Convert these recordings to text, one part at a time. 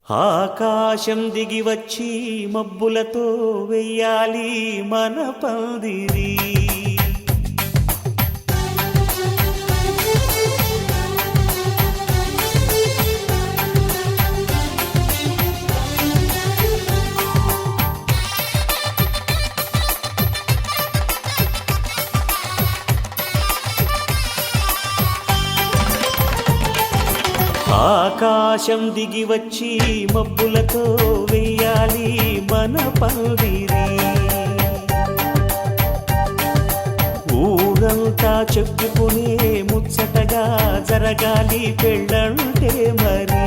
ఆకాశం దిగి వచ్చి మబ్బులతో వెయ్యాలి మన పందిరి. ఆకాశం దిగి వచ్చి మబ్బులతో వెయ్యాలి మన పందిరి. ఊరంతా చెప్పుకునే ముచ్చటగా జరగాలి పెళ్ళంటే మరి.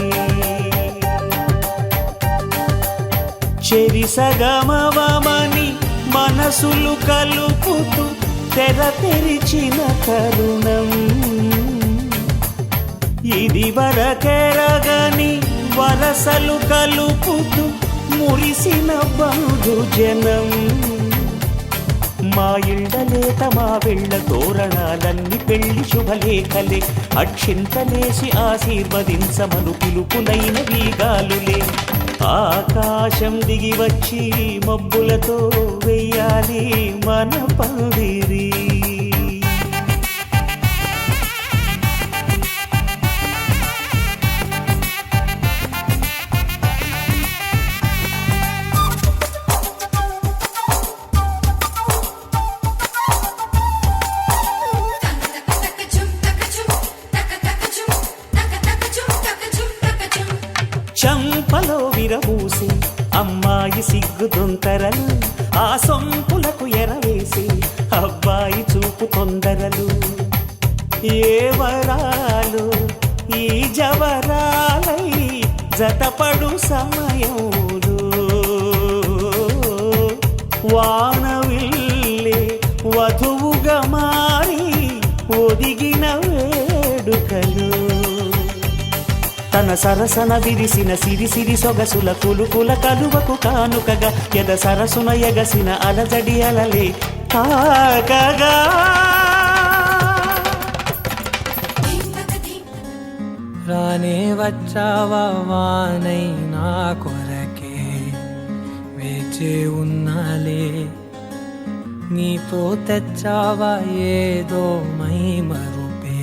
చెరిసగమవమని మనసులు కలుపుతూ తెర తెరిచిన తరుణం. ఇది వరకెరగని వరసలు కలుపుతూ మురిసిన బంధుజనం. మా ఇళ్ళలేత మా వెళ్ళ తోరణాలన్నీ పెళ్లి శుభలేఖలే. అక్షింతలేసి ఆశీర్వదించమను పిలుపులైన వీగాలులే. ఆకాశం దిగి వచ్చి మబ్బులతో వెయ్యాలి మన పందిరి. చంపలో విరబూసి అమ్మాయి సిగ్గు దొంతరలు. ఆ సొంపులకు ఎరవేసి అబ్బాయి చూపు తొందరలు. ఏ వరాలు ఈ జవరాలై జతపడు సమయంలో. వానవిల్లే వధువుగా మారి ఒదిగిన వేడుకలు. తన సరసన విరిసిన సిరిసిరి సొగసుల కులుకుల కలువకు కానుకగా ఎద సరసున ఎగసిన అలజడి అలలే తాకగా. రానే వచ్చావా వానై నా కొరకే వేచే ఉన్నాలే. నీతో తెచ్చావా ఏదో మై మరుపే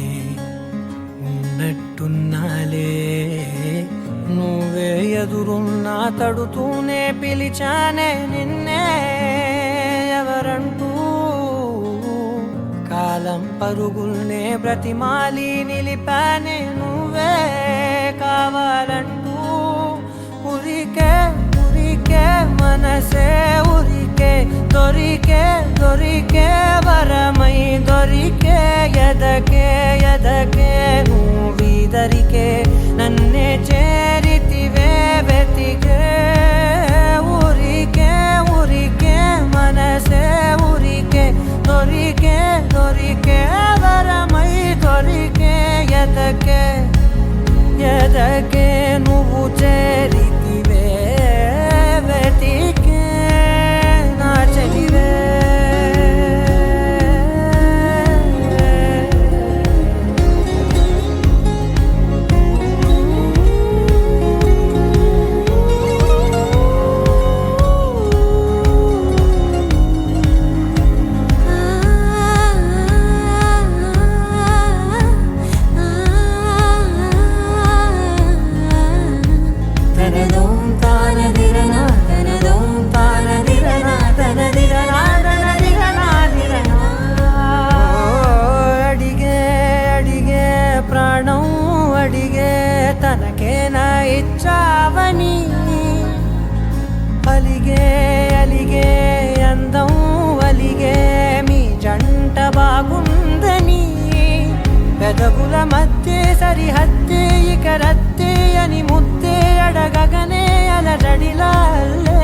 ఉన్నట్టున్నాలే. నువ్వే ఎదురున్నా తడుతూనే పిలిచానే నిన్నే ఎవరంటూ. కాలం పరుగుల్నే బ్రతిమాలి నిలిపానే నువ్వే కావాలంటూ. ఉరికే ఉరికే మనసే ఉరికే దొరికే దొరికే వరమై దొరికే ఎదకే ఎదకే నువ్విదరికే నన్నే చేరితివే వెతికే. ఉరికే ఉరికే మనసే ఉరికే దొరికే దొరికే వరమై దొరికే ఎదకే ఎదకే నువ్వు చేరితివే వెతికే నా చెలివే. తనకేనా ఇచ్చావని అలిగే అలిగే అందం అలిగే మీ జంట బాగుందని. పెదవుల మధ్య సరిహద్దే ఇక రద్దే అని ముద్దే అడగగనే అలజడిలాల్లే.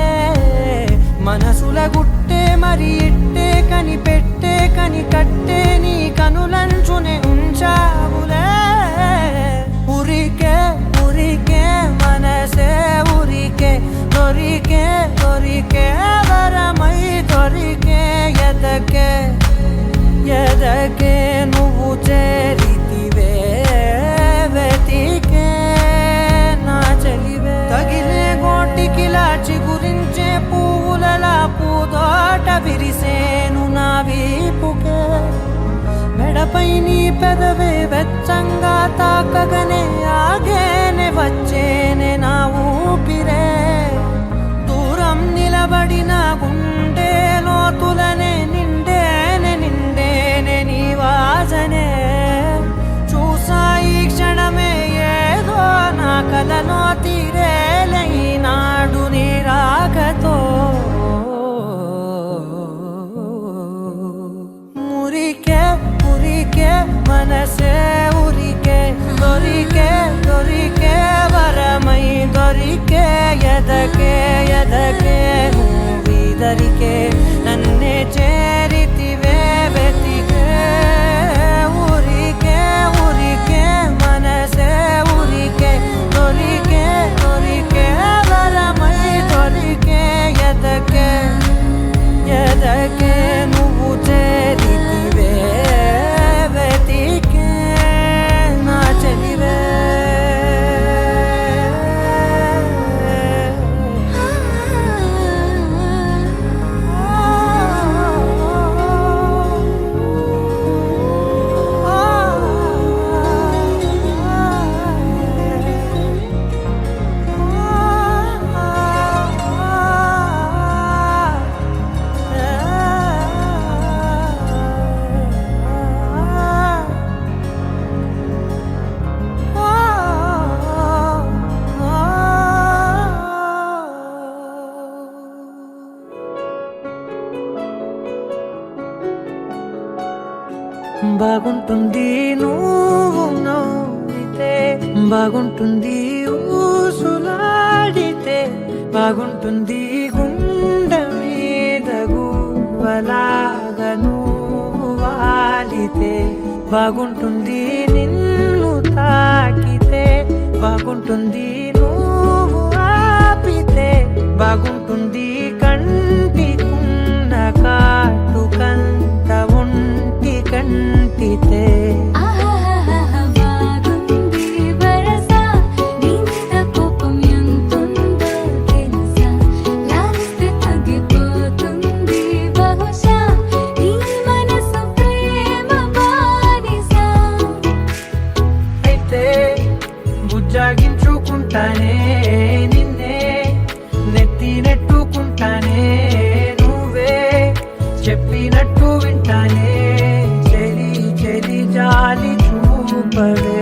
మనసుల గుట్టే మరి ఇట్టే కనిపెట్టే కని కట్టే నీ కనులంచునే ఉంచావులే. ఉరికే ఉరికే మనసే ఉరికే దొరికే దొరికే వరమై దొరికే ఎదకే ఎదకే నువ్వు చేరితివే వెతికే నా విరిసేను నా వీపుకే మెడపై నీ పెదవే వెచ్చంగా తాకగనే ఆగేనే వచ్చేనే నా ఊపిరే దూరం నిలబడిన గుండె లోతులనే నిండేనే నీ వాసనే చూసా ఈ క్షణమే ఏదో నా కలలో తీరేలే ఈనాడు నీ రాకతో మురికే మనసే ఉరికే దొరికే వరమై దొరికే ఎదకే నువ్విదరికే నన్నే చేరితివే వెతికే ఊరికే మనసే ఉరికే దొరికే వరమై దొరికే ఎదకే నువ్వు చేరితివే వెతికే నా చెలివే బాగుంటుంది నువ్వు నవ్వితే బాగుంటుంది ఊసులాడితే బాగుంటుంది గుండె మీద గువ్వలాగా నువ్వు వాలితే బాగుంటుంది నిన్ను తాకితే బాగుంటుంది నువ్వు ఆపితే బాగుంటుంది కంటికున్న కాటుకంత ఒంటి కంటితే బాగుంది వరస నీ మీద కోపం ఎంతుందో తెలుసా లాలిస్తే తగ్గిపోతుంది బహుశా నీ మనసు ప్రేమ బానిసా అయితే బుజ్జాగించుకుంటానే నిన్నే నెత్తి నెట్టుకుంటానే నువ్వే చెప్పినట్టు వింటానే చెలి జాలి చూపవే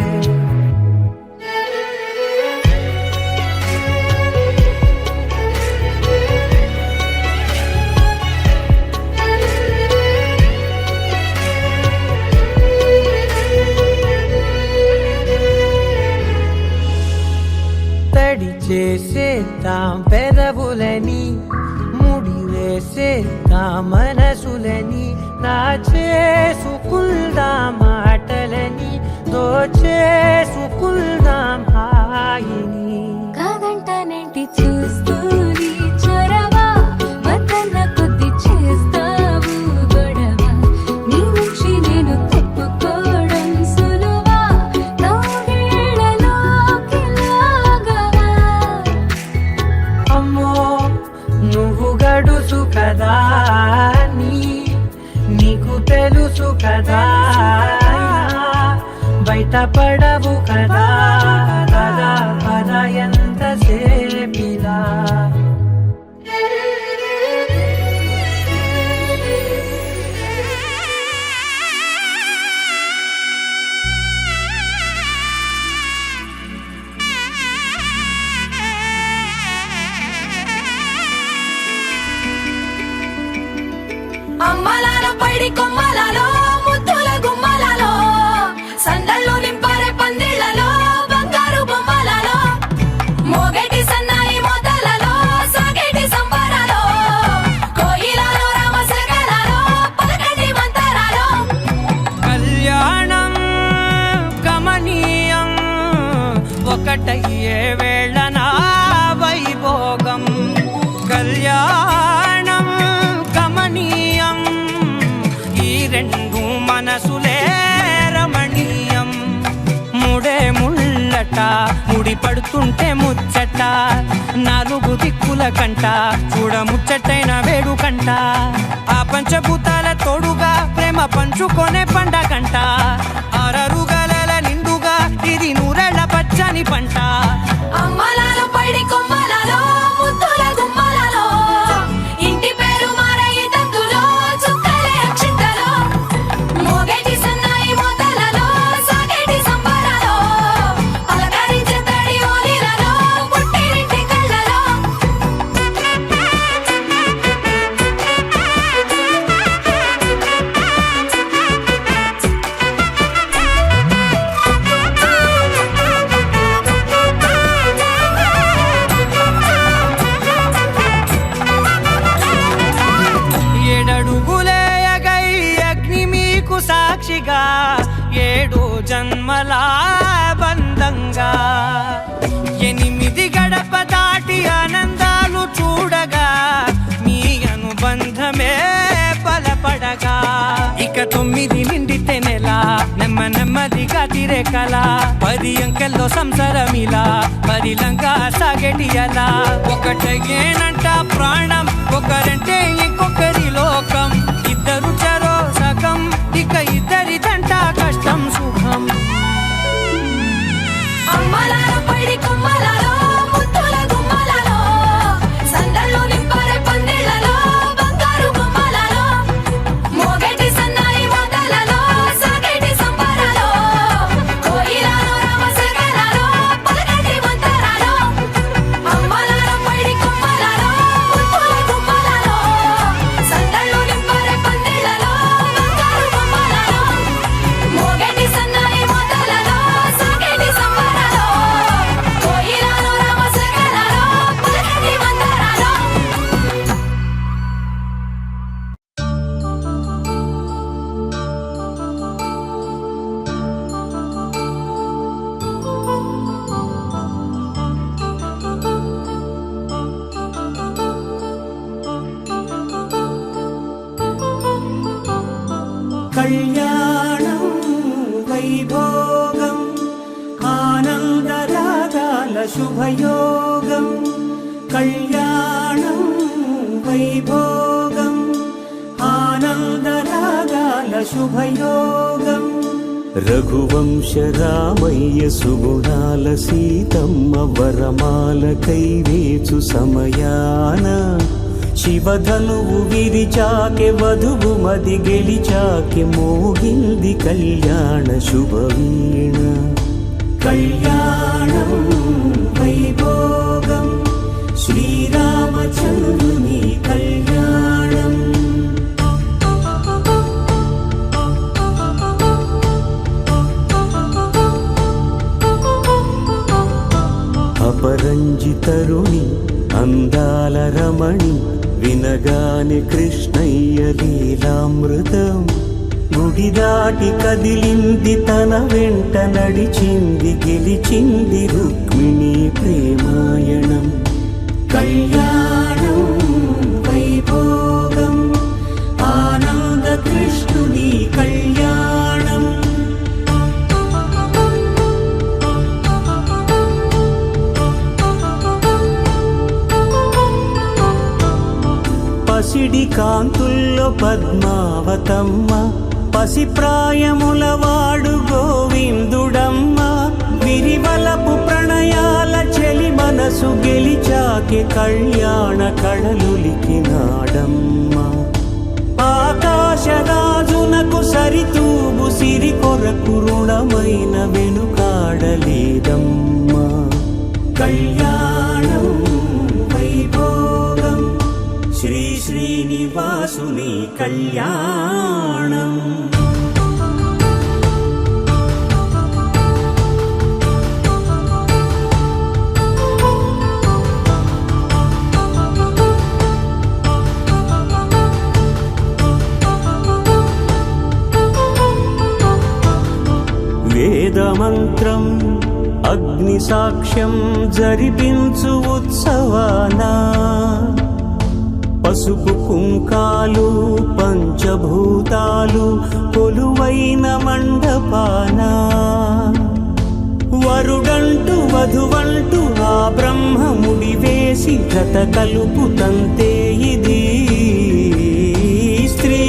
తడి చేసేద్దాం పెదవులని ముడి వేసేద్దాం మనసులని నా చేసుకుందాం మాటలని దోచేసుకుందాం హాయిని కాదంటానేంటి చూస్తూ నీ చొరవ వద్దన్న కొద్ది చేస్తావు గొడవ నీ నుంచి నేను తప్పుకోవడం సులువా నవ్వేళ్ళలోకి లాగవా అమ్మో నువ్వు గడుసు కదా నీకు తెలుసు కదా బయట పడవు కదా పద ఎంత సేపిలా అమ్మలాల పైడి కొమ్మలలో ముద్దుల గుమ్మలలో సందళ్ళు నింపారే పందిళ్లలో బంగారు బొమ్మలలో మోగేటి సన్నాయి మోతలలో సాగేటి సంబరాలో కోయిలలో రామశకలలో పలకటి మంతరాలో కళ్యాణం గమనీయం ఒకటయ్యే వేళ నా వైభోగం కళ్యాణం గమనీయం ఈ రెండు మనసులే రమణీయం ముడే ముళ్ళట ముడి పడుతుంటే ముచ్చట నాలుగు దిక్కుల కంట చూడ ముచ్చటైన వేడుకంట ఆ పంచభూతాల తోడుగా ప్రేమ పంచుకొనే పండగంట అరరుగల నిండుగా ఇది నూరెళ్ళ పచ్చని పంట అమ్మలాలో పడి కొమ్మలలో ముద్దుల గుమ్మలలో ఇంటి పేరు మారయి తంతులో చుక్కలే అక్షింతలో మోగేటి సన్నాయి మోతలలో సాగేటి సంబరాలో పలకరించే తడి ఓలిలలో పుట్టినింటి కళ్ళలో ఏడడుగులేయగై అగ్ని మీకు సాక్షిగా 7 జన్మల బంధంగా 8 గడప దాటి ఆనందాలు చూడగా మీ అనుబంధమే బలపడగా ఇక 9 నిండితే నెల నెమ్మదిగా తిరే కల 10 అంకెల్లో సంసారమిలా పరిలంగా సాగేటి అలా ఒకటేనంట ప్రాణం ఒకరంటే ఇంకొకరి లోకం ఇద్దరు చరో సగం ఇక ఇద్దరిదంట కష్టం సుఖం అమ్మలాలో పడి కొమ్మలలో ముద్దుల గుమ్మలలో సందళ్ళు నింపరే పందిళ్ళలో బంగారు గుమ్మలలో మోగేటి సన్నాయి మోతలలో సాగేటి సంబరాలో కోయిలలో రామశేఖరాలో పలకటి మంతరాలో అమ్మలాలో పడి కొమ్మలలో ముద్దుల గుమ్మలలో సందళ్ళు నింపరే పందిళ్ళలో బంగారు గుమ్మలలో మోగేటి సన్నాయి మోతలలో సాగేటి సంబరాలో కోయిలలో రామశేఖరాలో పలకటి మంతరాలో కళ్యాణం వైభోగం ఆనందరాగాల శుభయోగం కళ్యాణం వైభోగం ఆనందరాగాల శుభయోగం రఘువంశ రామయ్య సుగుణాల సీతమ్మ వరమాల కైవేచు సమయాన శివధనువు విరిచాకె వధువు మది గెలిచాకె మోగింది కళ్యాణ శుభవీణ కళ్యాణం వైభోగం శ్రీరామచంద్రుని కళ్యాణం అపరంజి తరుణి అందాల రమణి వినగానే కృష్ణయ్య లీలామృతం గుడి దాటి కదిలింది తన వెంట నడిచింది గెలిచింది రుక్మిణి ప్రేమాయణం కళ్యాణం వైభోగం ఆనంద కృష్ణుని కళ్యాణం పసిడి కాంతుల్లో పద్మావతమ్మ పసిప్రాయముల వాడు గోవిందుడమ్మ విరివలపు ప్రణయాల చెలి మనసు గెలిచాకె కళ్యాణ కళలులికినాడమ్మ ఆకాశరాజునకు సరితూబు సిరి కొరకు రుణమైన వెనుకాడలేదమ్మా కళ్యాణం వైభోగం శ్రీ శ్రీనివాసుని కళ్యాణం వేదమంత్రం అగ్ని సాక్ష్యం జరిపించు ఉత్సవానా పసుపు కుంకాలు పంచభూతాలు కొలువైన మండపానా వరుడంటూ వధువంటూ ఆ బ్రహ్మముడి వేసి జత కలుపు తంతే ఇది స్త్రీ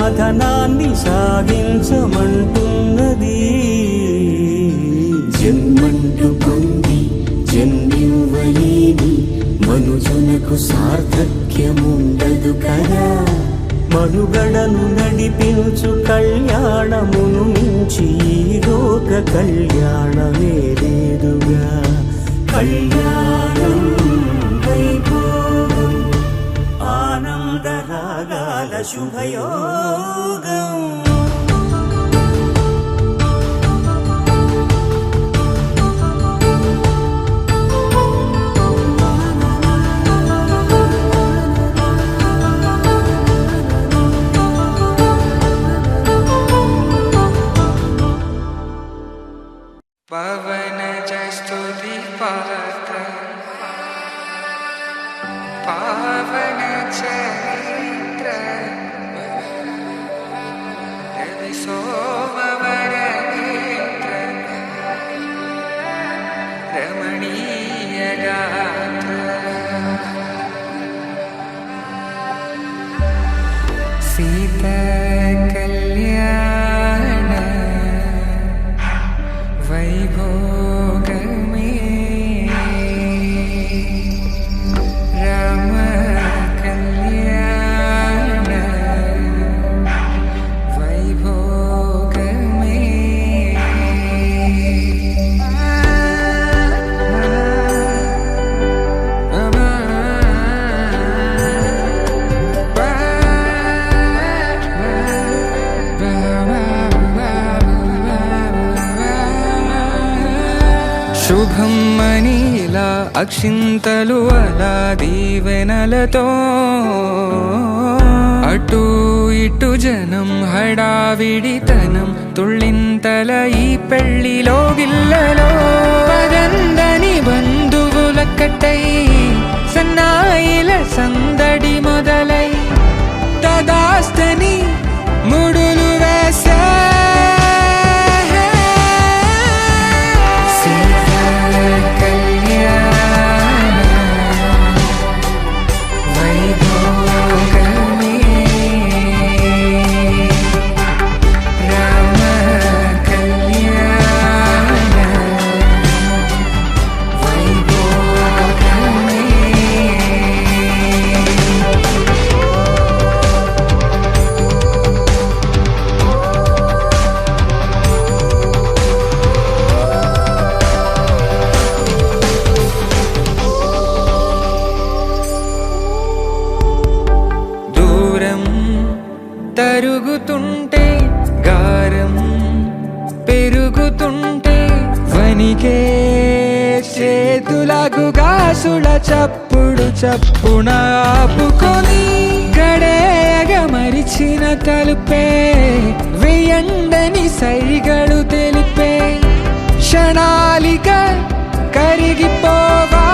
కథనాన్ని సాగించమంటున్నది. జన్మంటూ పొంది జన్మివ్వలేని మనుజునకు సార్థక్యముండదు కదా. మనుగడను నడిపించు కళ్యాణమును మించి ఈ లోక కళ్యాణమే లేదుగా. కళ్యాణం వైభోగం ఆనందరాగాల శుభయోగం. పవన జస్తుతి పాత్ర పావన చరిత్ర రవి సోమవర నేత్ర రమణీయ గాత్ర సీత కళ్యాణ వైభోగమే రామ కళ్యాణ వైభోగమే. శుభం మనీలా అక్షింతలు అలా దీవెనలతో అటు ఇటు జనం హడావిడితనం తుళ్ళింతల ఈ పెళ్లిలో గిల్లలో పదందని బంధువుల కట్టై సన్నాయిల సందడి మొదలై తదాస్తని ముడులు వేసా. తరుగుతుంటే గారం పెరుగుతుంటే వనికే చేతులకు గాసుల చప్పుడు చప్పున ఆపుకొని గడేయగ మరిచిన తలుపే వేయండని సైగడు తెలిపే క్షణాలిక కరిగిపోవా.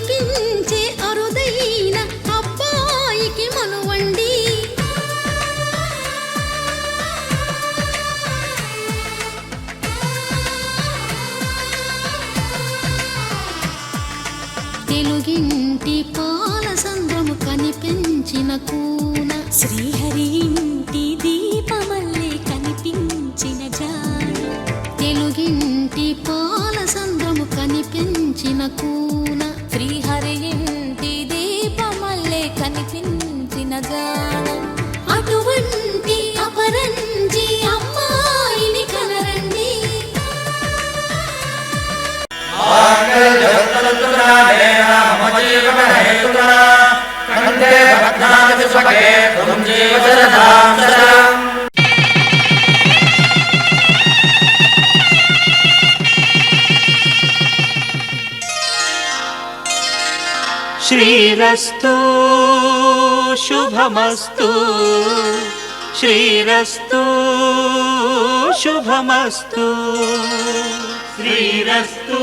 కనిపించే అరుదైన అబ్బాయికి మనువండి. తెలుగింటి పాల సంద్రము కనిపించిన కూన శ్రీహరి ఇంటి దీపమల్లే కనిపించిన జాడ. తెలుగింటి పాల సంద్రము కనిపించిన కూన శ్రీహరి ఇంటి దీపమల్లే కనిపించిన జాడ. అటువంటి అపరంజి అమ్మాయిని కనరండి. శ్రీరస్తు శుభమస్తు శ్రీరస్తు శుభమస్తు శ్రీరస్తు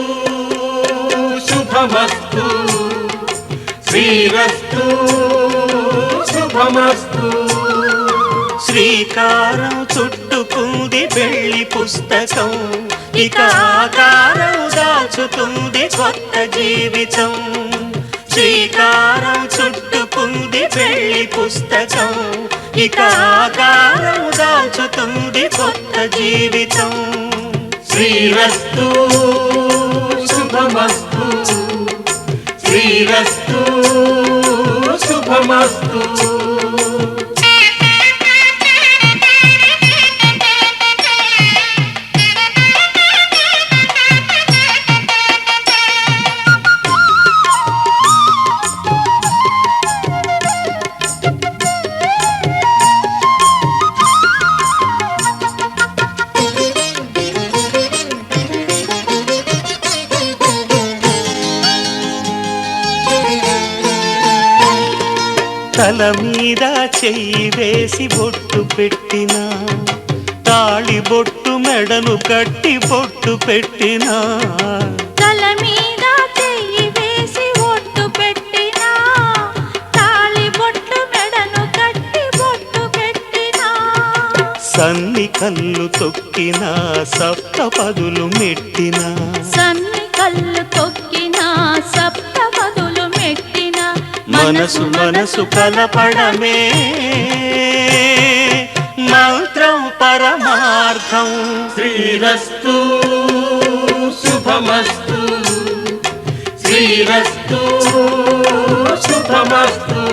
శుభమస్తు శ్రీరస్తు శుభమస్తు. శ్రీకారం చుట్టుకుంది వెళ్లి పుస్తకం, ఇక ఆకారం దాచుతుంది కొత్త జీవితం. శ్రీకారం చుట్టుకుంది వెళ్లి పుస్తకం, ఇక ఆకారం దాచుతుంది కొత్త జీవితం. శ్రీరస్తు శుభమస్తు శ్రీరస్తు శుభమస్తు. తల మీద చెయ్యి వేసి బొట్టు పెట్టినా, తాళి బొట్టు మెడను కట్టి బొట్టు పెట్టినా. తల మీద చెయ్యి వేసి ఒట్టు పెట్టినా, తాళి బొట్టు మెడను కట్టి బొట్టు పెట్టినా. సన్ని కళ్ళు తొక్కినా, సప్తపదులు మెట్టినా. సన్ని కళ్ళు తొక్కినా, సప్తపదులు మెట్టినా. మనసు మనసు కలపడమే మంత్రం పరమార్థం. శ్రీరస్తు శుభమస్తు శ్రీరస్తు శుభమస్తు.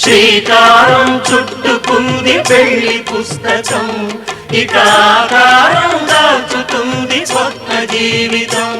శ్రీకారం చుట్టుకుంది పెళ్లి పుస్తకం, ఇక ఆకారం దాచుతుంది కొత్త జీవితం.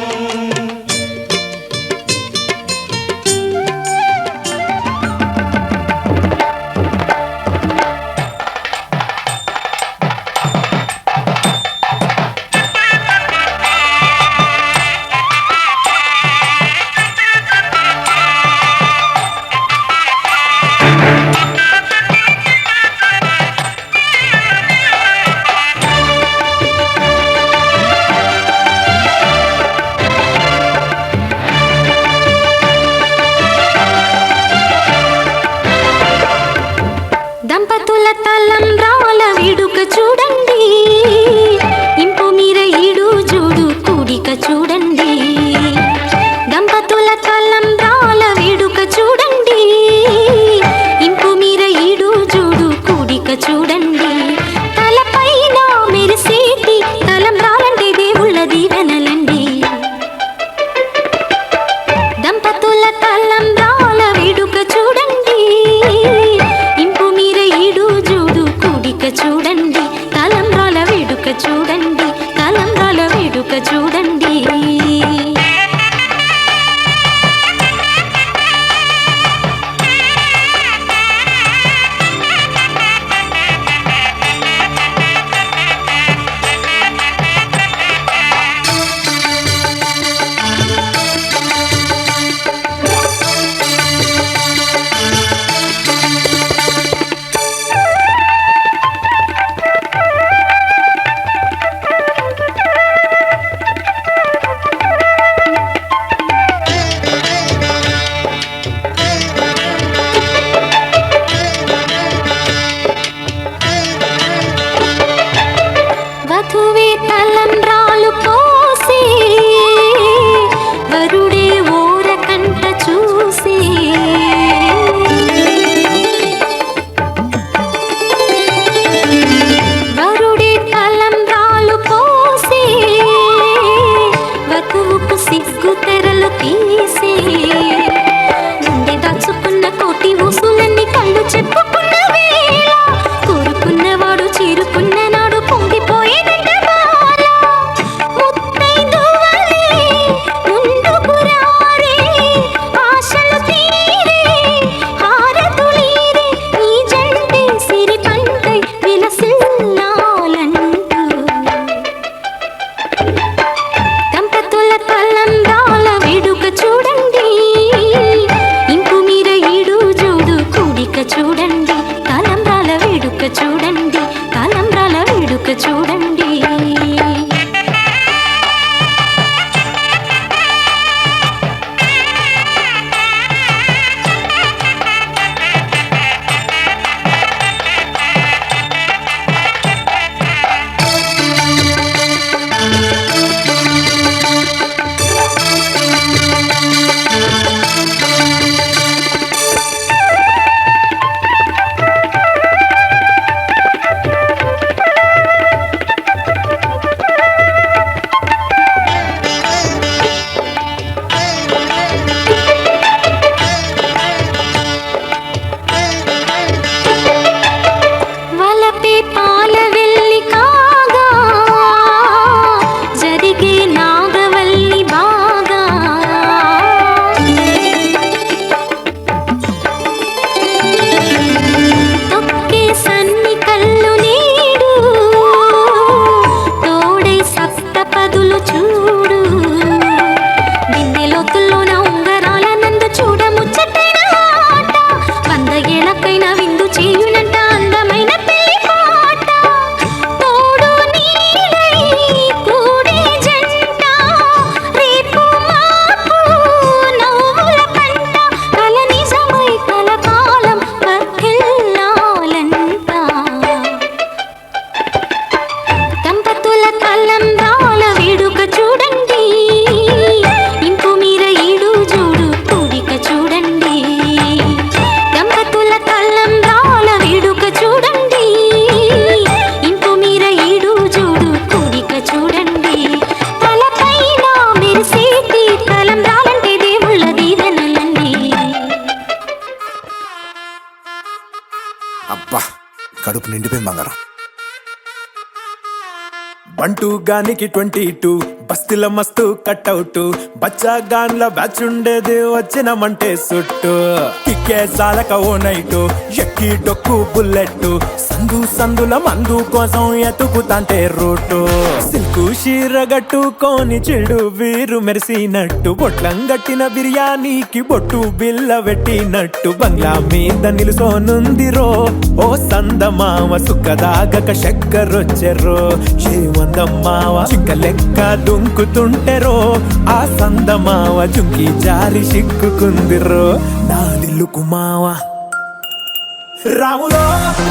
కడుపు నిండిపోయింది బంగారం. బంటూ గానికి 22 బస్తీల మస్తు కట్అవుట్ బచ్చా గాన్ల బ్యాచ్ ఉండేది వచ్చినమంటే సుట్టు కిక్కే సాలక ఓ నైటు ఎక్కి డొక్కు బుల్లెట్ సందుల మందు కోసం ఎతుకుతాంటే రూటు సిల్కు షీర గట్టుకోని చెడు వీరు మెరిసినట్టు బొట్లం గట్టిన బిర్యానీకి బొట్టు బిల్ల పెట్టినట్టు బంగ్లా మీద నిలుసోనుందిరో ఓ సందమావ సుఖదాగక చక్కరొచ్చెరో శ్రీమందమ్మావ చింక లెక్క దుంకుతుంటెరో ఆ సందమావ జుంకి జారి సిక్కుకుందిరో నా దిల్లుకు మావా రాములో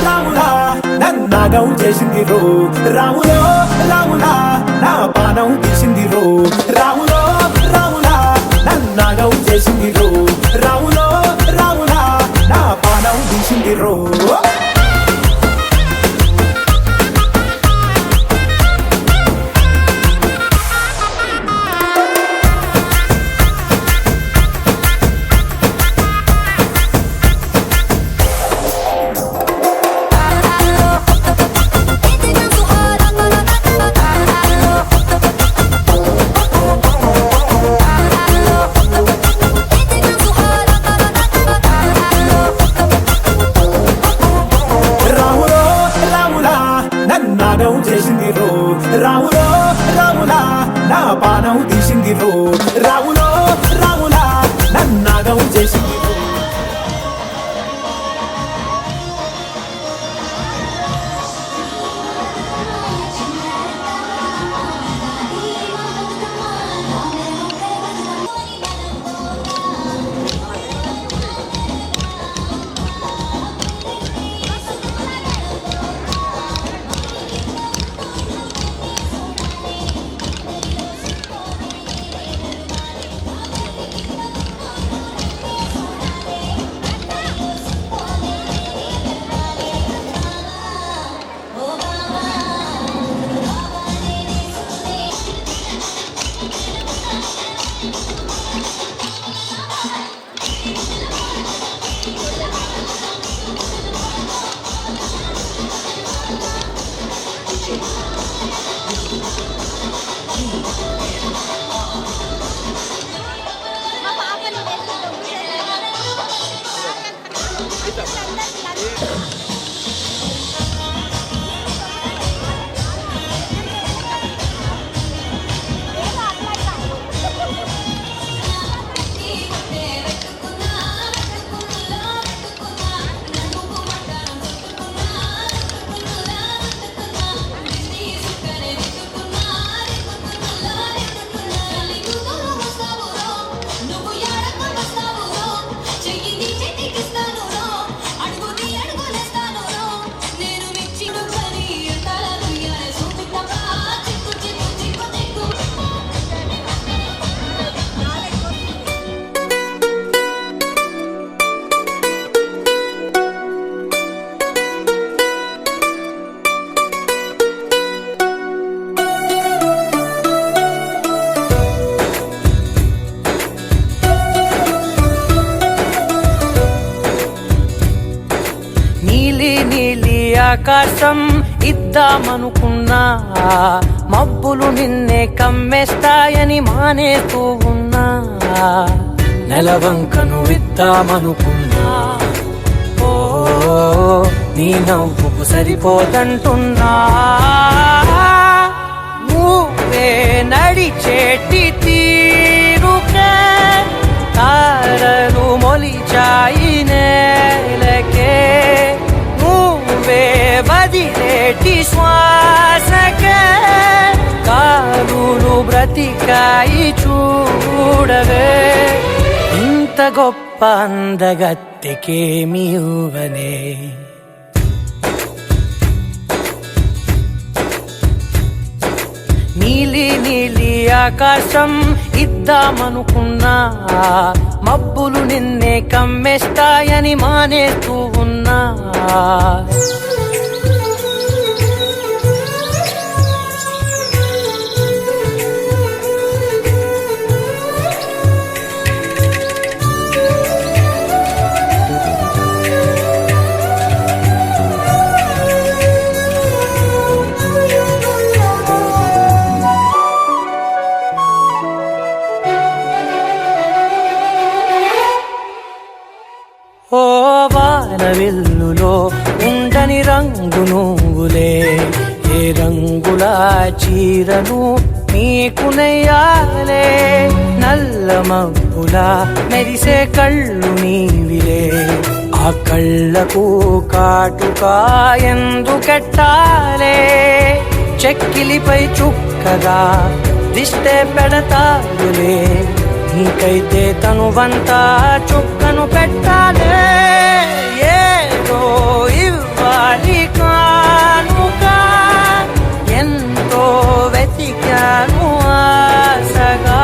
రాములా నన్నాగం చేసింది రో రాములో రాములా నా పానం తీసింది రో రాములో రాములా నన్నాగం చేసింది రో రాములో రాములా నా పానం తీసింది రో చేసింది రో రాములో రాములా నా పానం తీసింది రో రాములో రాములా నన్నాగం చేసింది రో ఆకాశం ఇద్దామనుకున్నా మబ్బులు నిన్నే కమ్మేస్తాయని మానేస్తూ ఉన్నా నెలవంకను ఇద్దామనుకున్నా ఓ నీ నవ్వుకు సరిపోదంటున్నా నువ్వే నడిచేటి తీరుకే తారలు మొలిచాయి నేలకే వదిలేటి శ్వాసకే కారులు బ్రతికాయి చూడవే ఇంత గొప్ప అందగత్తెకేమి ఇవ్వనే నీలి నీలి ఆకాశం ఇద్దామనుకున్నా మబ్బులు నిన్నే కమ్మేస్తాయని మానేస్తూ ఉన్నా వానవిల్లులో ఉండని రంగు నువ్వులే ఏ రంగుల చీరను నీకు నెయ్యాలే నల్ల మబ్బులా మెరిసే కళ్ళు నీవిలే ఆ కళ్ళకు కాటుకా ఎందుకెట్టాలే చెక్కిలిపై చుక్కగా దిష్టే పెడతారులే నీకైతే తనువంతా చుక్కను పెట్టాలే ఏదో ఇవ్వాలి కానుక ఎంతో వెతికాను ఆశగా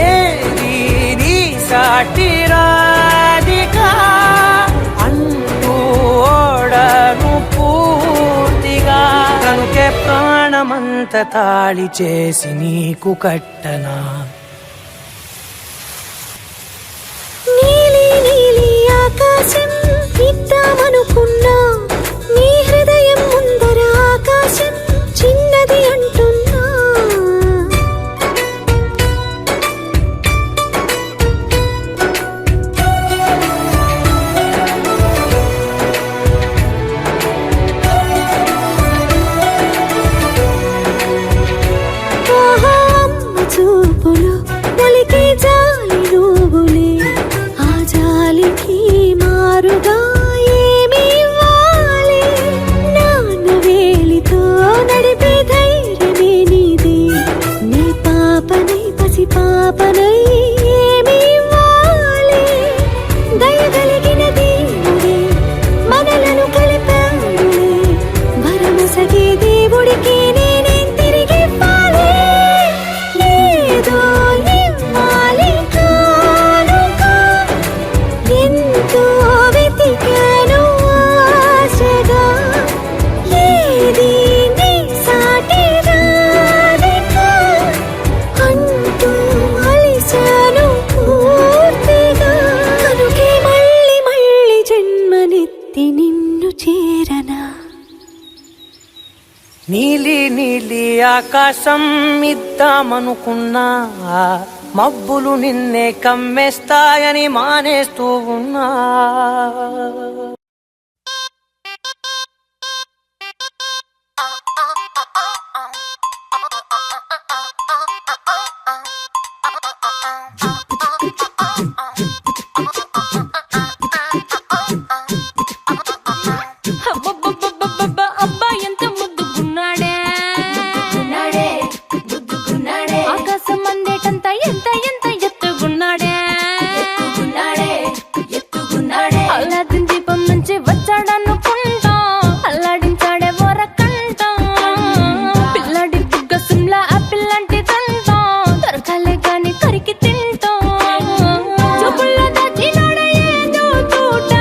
ఏది నీ సాటి రాధికా అంటూ ఓడను పూర్తిగా కనుకే ప్రాణమంత తాళి చేసి నీకు కట్టనా నీలి నీలి ఆకాశం ఇద్దామనుకున్నా నీ హృదయం ముందర ఆకాశం చిన్నది అంటున్నా ఆహా అమ్మ చూపులు ఒలికే జాలి నువ్వులే ఆ జాలికి మారుగా ఏమి ఇవ్వాలి నాన్న వేలితో నడిపే ధైర్యమే నీదే నీ పాపనై పసి పాపనై ఏమి ఇవ్వాలి దయగలిగిన దేవుడే మనలను కలిపాడులే వరమసగే దేవుడికి నేనేం తిరిగి ఇవ్వాలి ఏదో ఇవ్వాలి కానుక ఎంతో వెతికాను ఆశగా ఏది నీ సాటి రాధిక అంటూ అలిశాను పూర్తిగా కనుకే మళ్ళీ మళ్ళీ జన్మనెత్తి నిన్ను చేరనా నీలి నీలి ఆకాశం ఇద్దామనుకున్నా మబ్బులు నిన్నే కమ్మేస్తాయని మానేస్తూ ఉన్నా అబ్బబ్బబ్బబ్బబ్బ, అబ్బా ఎంత ముద్దుగున్నాడే ఆకాశం అందేటంత ఎంత ఎంత ఎత్తుగున్నాడే అల్లాదిన్ దీపం నుంచి వచ్చాడనుకుంటా అల్లాడించాడే వరకంట పిల్లాడి బుగ్గ సిమ్లా ఆపిల్ లాంటి దంట దొరకాలే గాని కరికి తింటా చూపుల్లో దాచినాడే ఏదో తోట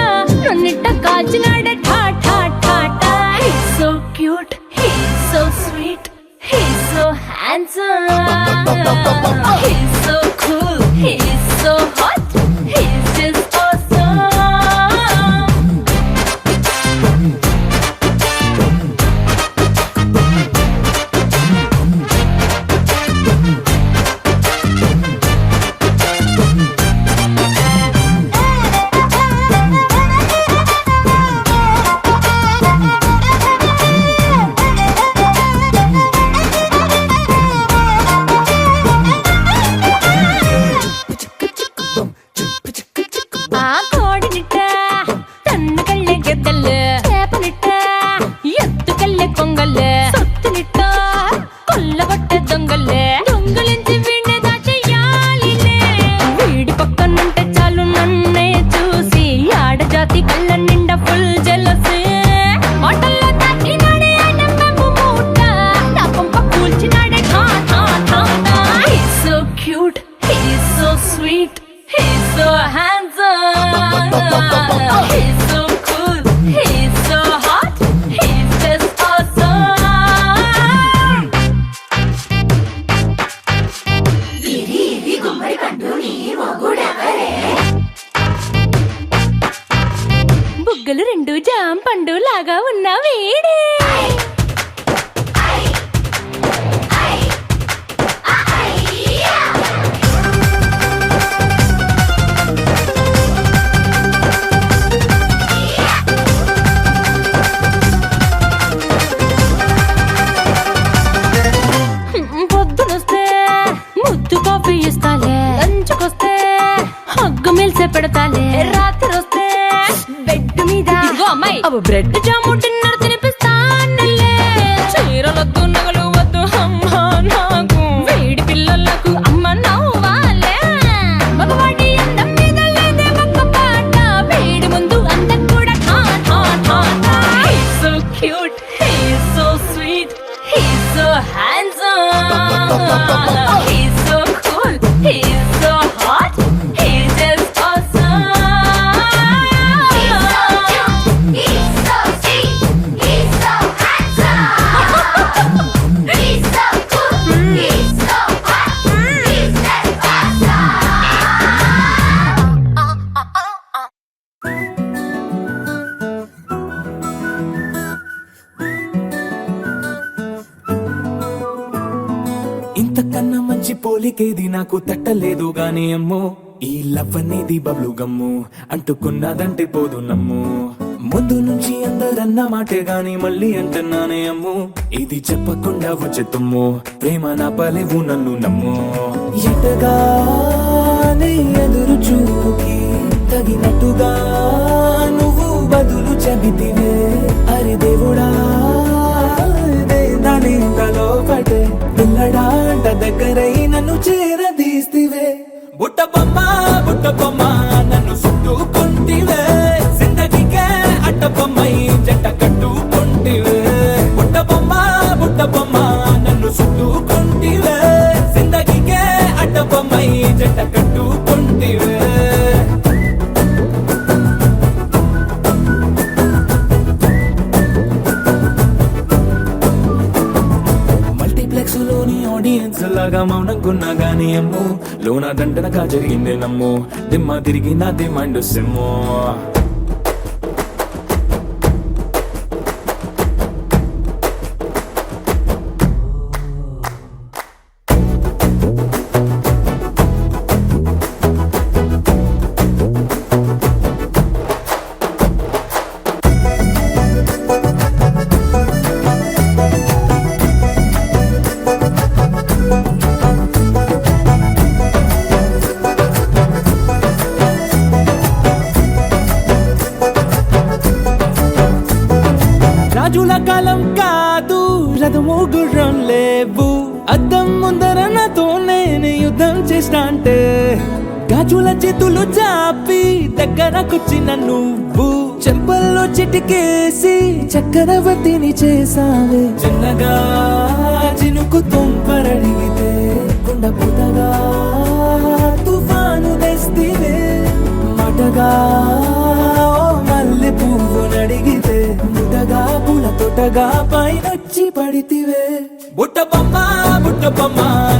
నన్నిట్ట కాచినాడే ఠా ఠా ఠా ఠా He's so cute, he's so sweet, he's so handsome, he's so cool, he's so hot, he's just awesome. ఆ కోడినిట్ట తన్ను కళ్ళే గెద్దలు చేపనిట్ట ఎత్తుకెళ్ళే కొంగల్లే సొత్తునిట్ట కొల్లగొట్టే దొంగల్లే దొంగలించి వీణ్ణే దాచేయాలిలే వీడి పక్కనుంటే చాలు నన్నే చూసి ఆడజాతి కళ్ళ నిండా ఫుల్ జెలసీ మాటల్లో దాచినాడే నమ్మము మూట నా పంప కూల్చినాడే ఠా ఠా ఠా ఠా He's so cute, he's so sweet, he's so handsome, he's so cool, he's so hot, he's just awesome. బుగ్గలు రెండు జామ పండు లాగా ఉన్న వీడే సిగ్గు మెల్సే పెడతాలే రాత్రి వస్తే బెడ్ మీద ఇదిగో అమ్మాయి అవు బ్రెడ్ జాము డిన్నర్ తినిపిస్తానులే చీరలొద్దు నగలు వద్దు అమ్మా నాకు వేడి పిల్లలకు అమ్మ నవ్వాలే మగవాడి అందం మీద లేదే ఒక్క పాట వేడి ముందు అందం కూడా ఠా ఠా ఠా ఠా He's so cute, he's so sweet, he's so handsome, he's so cool, he's so hot, he's just awesome. He's so cute, he's so sweet, he's so handsome, he's so cool, he's so hot, he's just awesome. ఇంతకన్నా మంచి పోలికేది నాకు తట్టలేదు గాని అమ్మో ఈ love అనేది బబ్లు గమ్ము అంటుకున్నదంటే పోదు నమ్ము ముందు నుంచి అందరన్న మాటే గాని మళ్ళీ అంటున్నానే అమ్ము ఇది చెప్పకుండా వచ్చే తుమ్ము ప్రేమ నా పలేవు నన్ను నమ్ము ఎటగానే ఎదురు చూకి తగినట్టుగా నువ్వు బదులు చెబితివే అరే దేవుడా దానింతలో పడే పిల్లడాంట దగ్గరై నన్ను చేరదీస్తివే బుట్ట బొమ్మ నన్ను చుట్టుకుంటివే జిందగీకే అట్ట బొమ్మై జంట కట్టుకుంటివే బుట్ట బొమ్మ నన్ను చుట్టుకుంటివే జిందగీకే అట్ట బొమ్మై జంట కట్టుకుంటివే మల్టీప్లెక్స్ లోని ఆడియన్స్ లాగా మౌనంకున్నా గానీ అమ్ము లోన దండనగా జరిగిందే నమ్ము దిమ్మ తిరిగి నా దిమ్మండు సిమ్ము రాజుల కాలం కాదు రథము గుర్రం లేవు అద్దం ముందర నాతో నేను యుద్ధం చేస్తా అంటే గాజుల చేతులు చాపి దగ్గరకొచ్చిన నువ్వు చెంపల్లో చిటికేసి చక్రవర్తిని చేసావే చిన్నగా చినుకు తుంపరడిగితే కొండ పుటగా తుఫాను తెస్తివే మాటగా మల్లె పువ్వు నడిగితే ముటగా పుల తొటగా పైనొచ్చి పడితివే బుట్ట బొమ్మ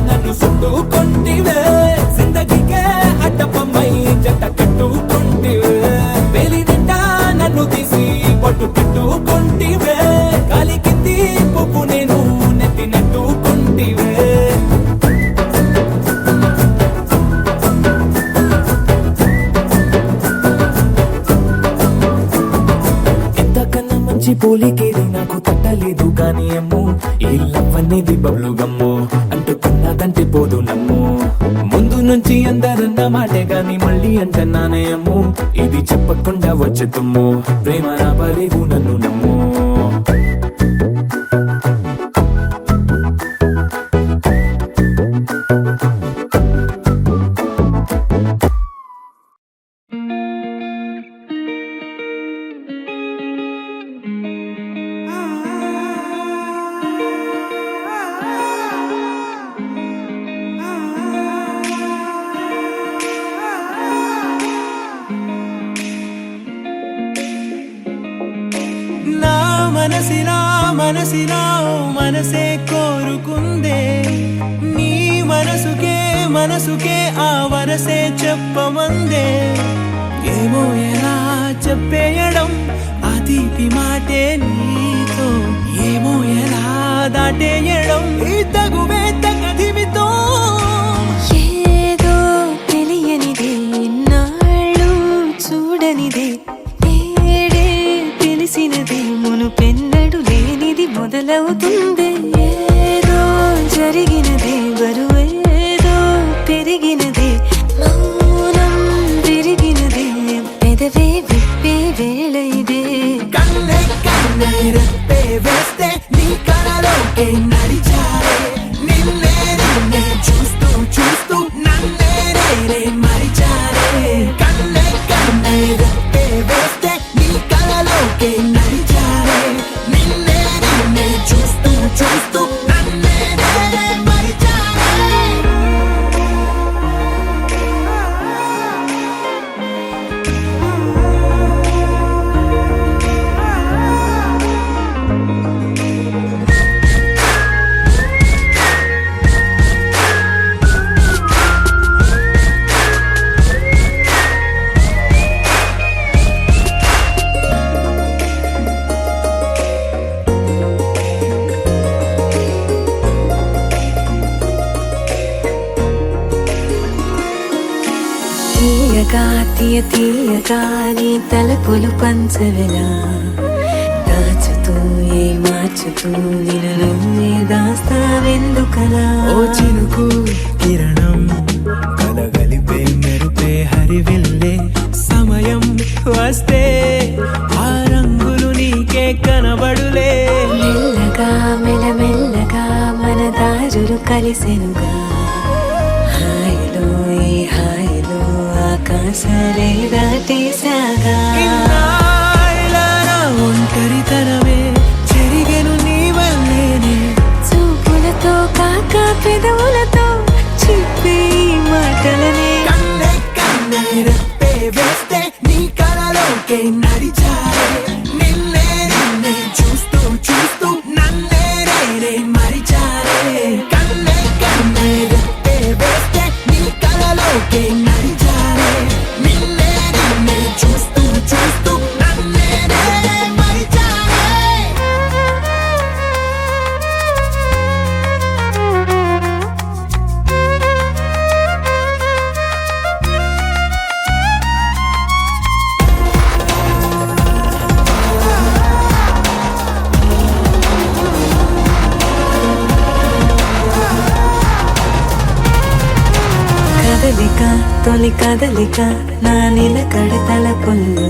నన్ను చుట్టుకుంటివే జిందగీకే అడ్డ బొమ్మై జంట కట్టుకుంటివే వేలి నిండా నన్ను తీసి పట్టు పెట్టుకుంటివే గాలి కింది పువ్వు నేను నెత్తినట్టుకుంటివే పోలికేది నాకు తట్టలేదు కానీ అమ్ము ఈ లవ్ అనేది బబ్లు గమ్ము అంటుకున్నదంటే పోదు నమ్ము ముందు నుంచి అందరన్న మాటే గాని మళ్ళీ అంటున్నానే అమ్ము ఇది చెప్పకుండా వచ్చే తుమ్ము ప్రేమ నా పలేవు నన్ను నమ్ము మనసే కోరుకుందే నీ మనసుకే ఆ వరసే చెప్పమందే ఏమో ఎలా చెప్పేయడం ఆ తీపి మాటే నీతో ఏమో ఎలా దాటేయడం ఈ తగువే తగదిమితో ఏదో తెలియనిదే నాళ్ళు చూడనిదే ఏడే తెలిసినదే మునుపెన్నడు లేనిది మొదలవుతుంది ఏదో జరిగినదే బరువేదో పెరిగినదే మౌనం కలలోకే నడిచారే నిన్నే నిన్నే చూస్తూ చూస్తూ నన్నే నేనే మరిచారే కన్నే కన్నే రెప్పే వేస్తే నీ కలలోకే నడిచారే నిన్నే నిన్నే చూస్తూ చూస్తూ నన్నే నేనే మరిచారే తీయగా తీయగా నీ తలపులు పంచవెలా దాచుతూ మార్చుతూ నిన్ను నువ్వే దాస్తావెందుకలా ఓ చినుకు కిరణం కలగలిపే మెరుపే హరివిల్లే సమయం వస్తే ఆ రంగులు నీకే కనబడులే మెల్లగా మెల్లమెల్లగా మన దారులు కలిసెనుగా హాయిలో ఈ హాయిలో ఆకాశాలే దాటేసాగా ఇన్నాళ్ళ నా ఒంటరితనమే చెరిగెను నీ వల్లేనే చూపులతో కాక పెదవులతో చెప్పే ఈ మాటలనే కన్నే కన్నే రెప్పే వేస్తే నీ కలలోకే నడిచారే నిన్నే నిన్నే చూస్తూ చూస్తూ నన్నే నేనే మరిచారే కన్నే కన్నే రెప్పే వేస్తే నీ కలలోకే నడిచారే నిన్నే నిన్నే చూస్తూ చూస్తూ నన్నే నేనే మరిచారే కదలిక తొలి కదలిక నా నిలకడ తలపుల్లో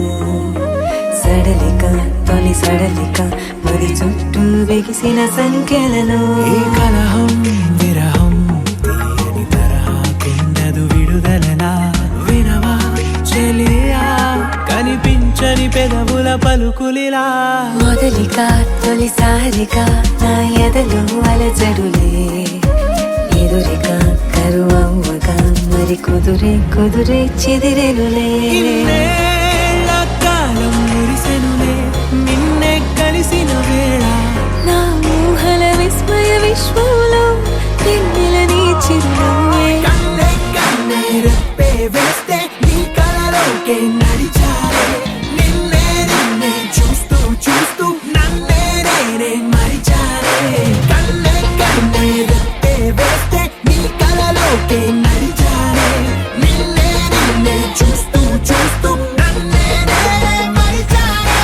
సడలిక తొలి సడలిక మరి చుట్టూ వెగిసిన సంఖ్యలలో ఈ కలహం విరహం తీయని తరహాకుండదు విడుదలలా వినవా చెలియా కనిపించని పెదవుల పలుకులిలా మొదలిక తొలిసారిక నా ఎదలో అలజడులే ఎదురిక కరువవ్వగా మరి కుదురే చెదిరెనులే ఇన్నేళ్ల కాలం మురిసెనులే నిన్నే కలిసిన వేళ నా ఊహల విస్మయ విశ్వంలో వెన్నెల నీ చిరునవ్వే కన్నే కన్నే రెప్పే వేస్తే నీ కలలోకే నడిచారే నిన్నే నిన్నే చూస్తూ చూస్తూ నన్నే నేనే మరిచారే కన్నే కన్నే రెప్పే వేస్తే నీ కలలోకే నడిచారే నిన్నే నిన్నే చూస్తూ చూస్తూ నన్నే నేనే మరిచారే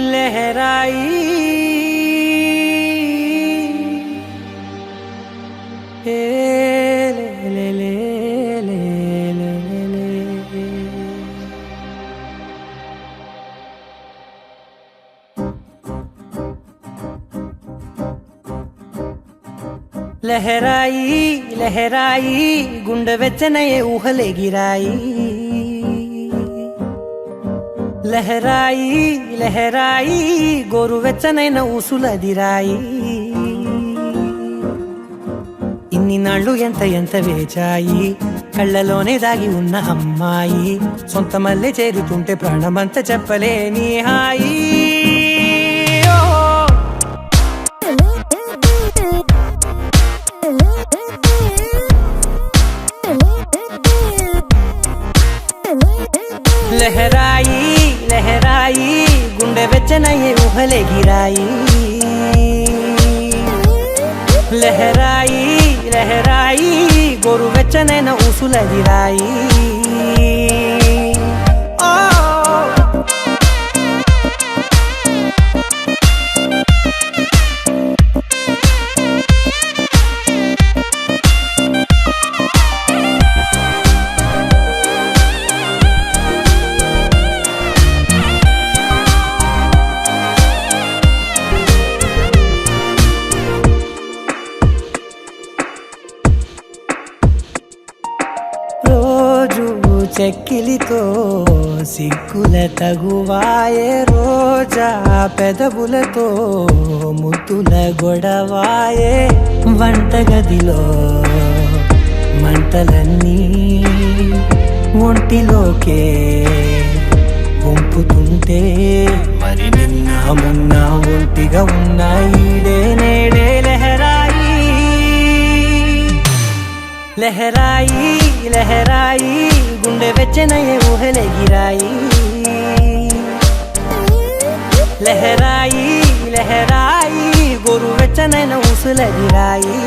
लहराई ए ले ले ले ले ले ले लहराई लहराई गुंड వెచ్చనయే ఊహలే గిరాయి లహరాయి లహరాయి గోరువెచ్చనైన ఊసులదిరాయి ఇన్ని నాళ్ళు ఎంత వేచాయి కళ్ళలోనే దాగి ఉన్న అమ్మాయి సొంత మల్లె చేరుతుంటే ప్రాణమంత చెప్పలేని హాయి లహరాయి లహరాయి గుండె వెచ్చనయ్యే ఊహలే గిరాయి లహరాయి లహరాయి గోరు వెచ్చనైన ఊసులదిరాయి చెక్కిలితో సిగ్గుల తగువాయే రోజా పెదవులతో ముద్దుల గొడవాయే వంటగదిలో మంటలన్నీ ఒంటిలోకే వంపుతుంటే మరి నిన్న మొన్న ఒంటిగా ఉన్నాయి నేడే లహరాయి లహరాయి లహరాయి గుండె వెచ్చనయ్యే ఊహలెగిరాయి లహరాయి లహరాయి గోరు వెచ్చనైన ఊసులెగిరాయి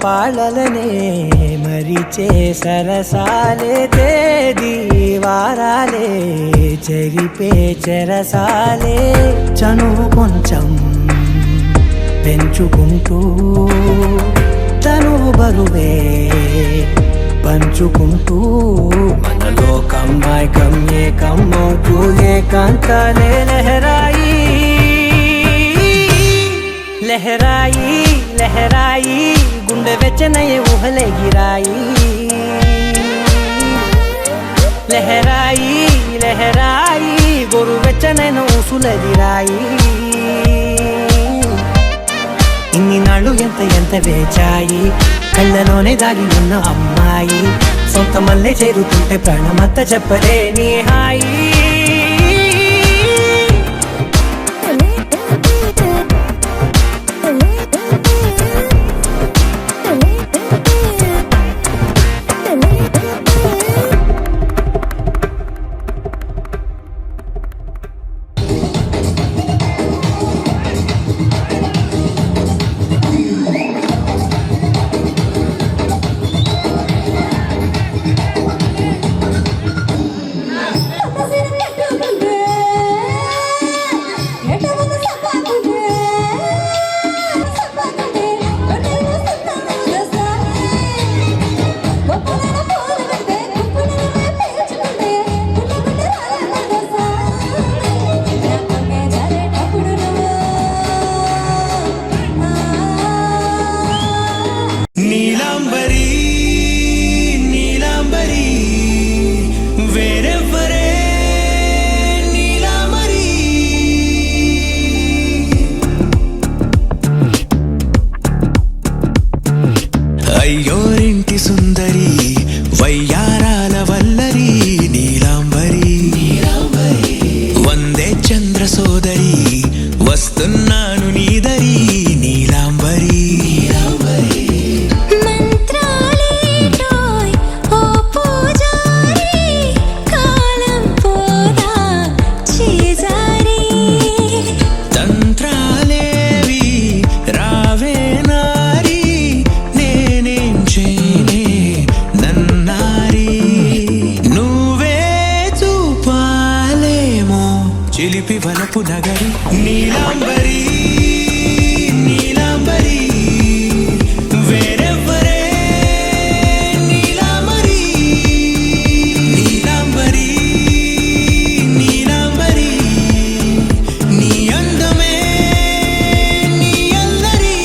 పాలలనే మరిచే సరసాలే తేదీ వారాలే చెరిపే చెరసాలే చనువు కొంచెం పెంచుకుంటూ తనువు బరువే పంచుకుంటూ మనలో కమ్మాయికం ఏకమవుతూ ఏకాంతాలే లహరాయి లహరాయి లహరాయి గుండె వెచ్చనయ్యే ఊహలెగిరాయి లహరాయి లహరాయి గోరు వెచ్చనైన ఊసులెగిరాయి ఇన్ని నాళ్ళు ఎంత వేచాయి కళ్ళలోనే దాగి ఉన్న అమ్మాయి సొంత మల్లె చేరుతుంటే ప్రాణమంత చెప్పలేని హాయి అయ్యోరింటి సుందరి వయ్యారాల వల్లరి నీలాంబరి వందే చంద్ర సోదరి వస్తున్నాను నీదరి నీలాంబరి చిలిపి వలపు నగరి నీలాంబరి నీలాంబరి వేరెవ్వరే నీలాంబరి నీలాంబరి నీలాంబరి నీ అందమే నీ అల్లరి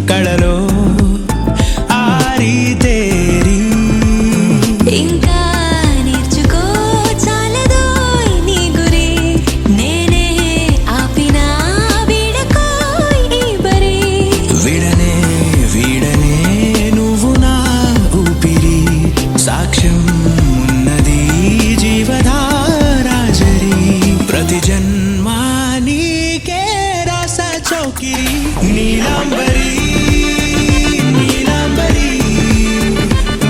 కళలో ఆరితేరి ఇంకా నేర్చుకో చాలదో నీ గురి నేనే ఆపినా వీడకోయ్ ఈ బరి విడనే వీడనే నువ్వు నా ఊపిరి సాక్ష్యం ఉన్నది జీవధారాజరి ప్రతి జన్మా నీకే రాస చౌకిరి నీలాంబరి నీలాంబరి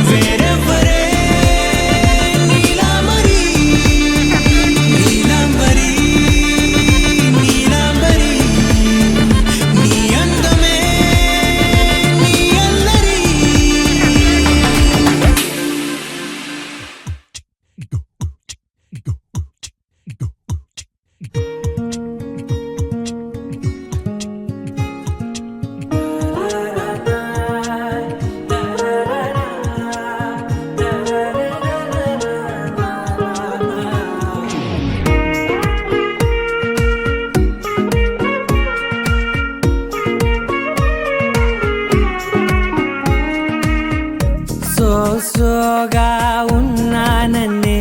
వేరెవ్వరే నీలాంబరి నీలాంబరి నీలాంబరి నీ అందమే నీ అల్లరి సోగా ఉన్నానన్నే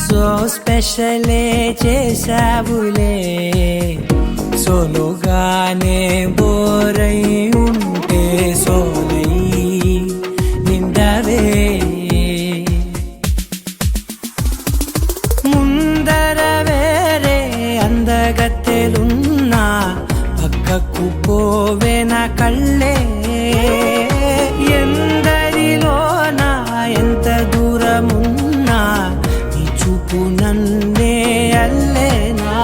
సో స్పెషలే చేసావులే సోలోగానే బోరై ఉంటే సోలై నిండవే ముందర వేరే అందగత్తెలున్నా పక్కకు పోవే నా కళ్ళే ఎందరిలోనా ఎంత దూరమున్నా నీ చూపు నన్నే అల్లేనా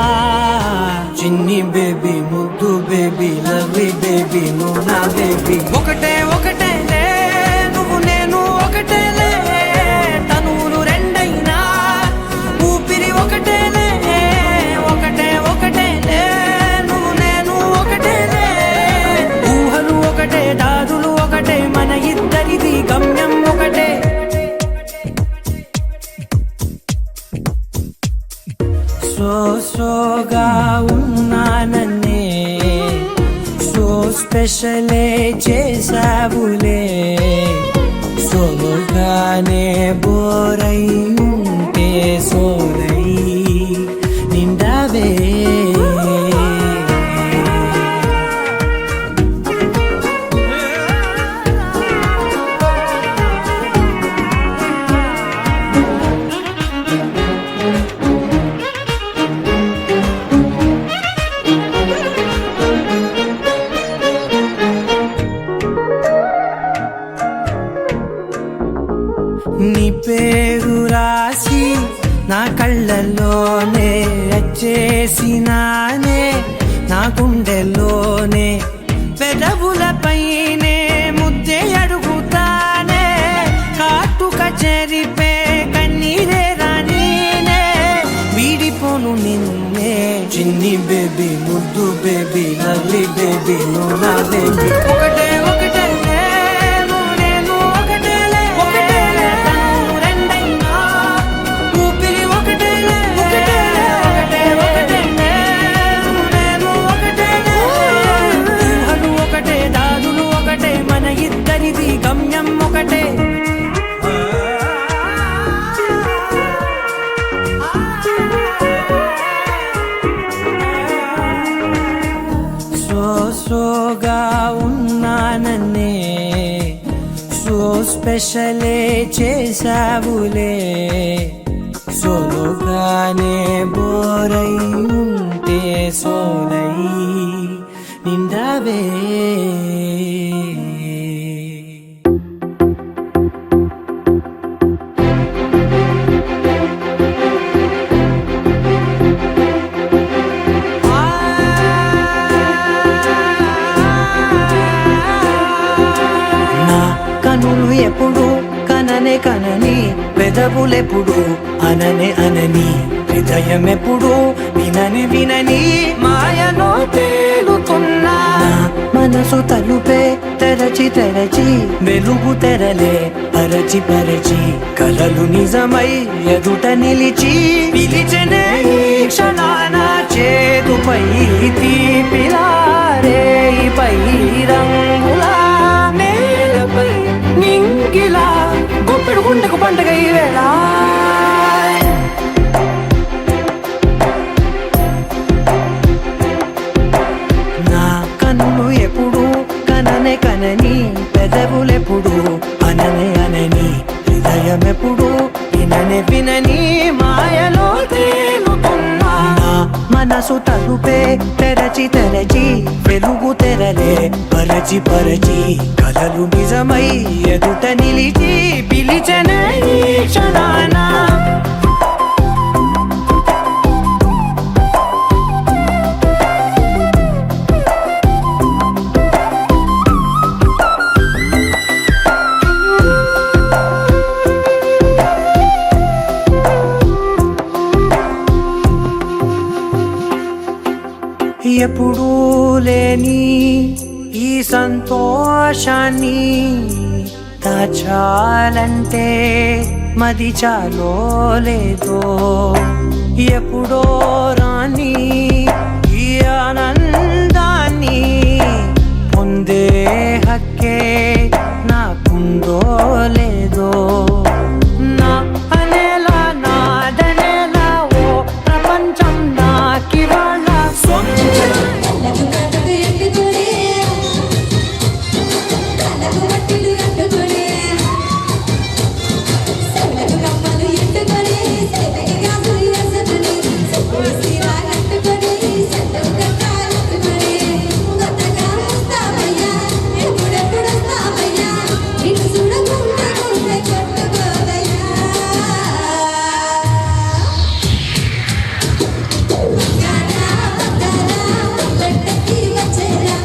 చిన్ని బేబీ ముద్దు బేబీ లవ్లీ బేబీ నువ్వు నా బేబీ ఒకటే ఒకటేలే నువ్వు నేను ఒకటేలే తనువులు రెండైనా ఊపిరి ఒకటేలే ఒకటే ఒకటేలే నువ్వు నేను ఒకటేలే ఊహలు ఒకటే దారులు ఒకటే మన ఇద్దరిది గమ్యం ఒకటే సోగా ఉన్నానన్నే సో స్పెషలే చేసావులే సోలోగానే బోరై ఉంటే సోలై నిండవే నీ పేరు రాసి నా కళ్ళల్లోనే వచ్చేసినానే నా గుండెల్లోనే పెదవులపైనే ముద్దే అడుగుతానే కాటుక చెరిపే కన్నీరే రానీనే వీడిపోను నిన్నే చిన్ని బేబీ ముద్దు బేబీ లవ్లీ బేబీ నువ్వు నా బేబీ ఒకటే ఒకటేలే నువ్వు నేను ఒకటేలే ఒకటేలే తనువు రెండైనా ఊపిరి ఒకటేలే ఒకటే ఒకటేలే నువ్వు నేను ఒకటేలే ఊహలు ఒకటే దారులు ఒకటే మన ఇద్దరిది గమ్యం ఒకటే సోగా ఉన్నానన్నే సో స్పెషలే చేసావులే సోలోగానే బోరై ఉంటే సోలై నిండవే నా కనులు ఎప్పుడు కననే కనని పెదవులెప్పుడు అననే అనని హృదయం ఎప్పుడు వినని వినని మాయలో తేలుతున్నా మనసు తలుపే తెరచి తెరచి వెలుగు తెరలే పరచి పరచి కలలు నిజమై ఎదుట నిలిచి పిలిచనే ఈ క్షణాన చేతుపై తీపిలారే నేలపై రంగులా నేలపై నింగిలా గుప్పెడు గుండెకు పండుగ ఈ వేళ నా కన్నులు ఎప్పుడు కననే కనని పెదవులెప్పుడు అననే అనని హృదయం ఎప్పుడు విననే వినని మాయలో తేలుతున్నా నా మనసు తలుపే తెరచి తెరచి వెలుగు తెరలే పరచి పరచి కలలు నిజమై ఎదుట నిలిచి పిలిచనే ఈ క్షణాన ఎప్పుడూ లేని ఈ సంతోషాన్ని దాచాలంటే మది చాలో లేదో ఎప్పుడో రాని ఈ ఆనందాన్ని పొందే హక్కే నాకుందో లేదో నా అనేలా నాదనేలా ఓ ప్రపంచం నాకివాళ కళ్ళకు కళ్ళకు ఎట్టుకునే కళ్ళకు మట్టిలు ఎట్టుకునే చెవులకు కమ్మలు ఎట్టుకునే చేతికి గాజులు వేసుకుని చెప్పులు సీరా కట్టుకుని చెట్టుకు కట్టాలెట్టుకుని కొత్తగా వస్తావయ్యా ఎప్పుడెప్పుడు వస్తావయ్యా ఇటు చూడకుండా గుండె కొట్టుకోవయ్యా పెట్టకి వచ్చేరా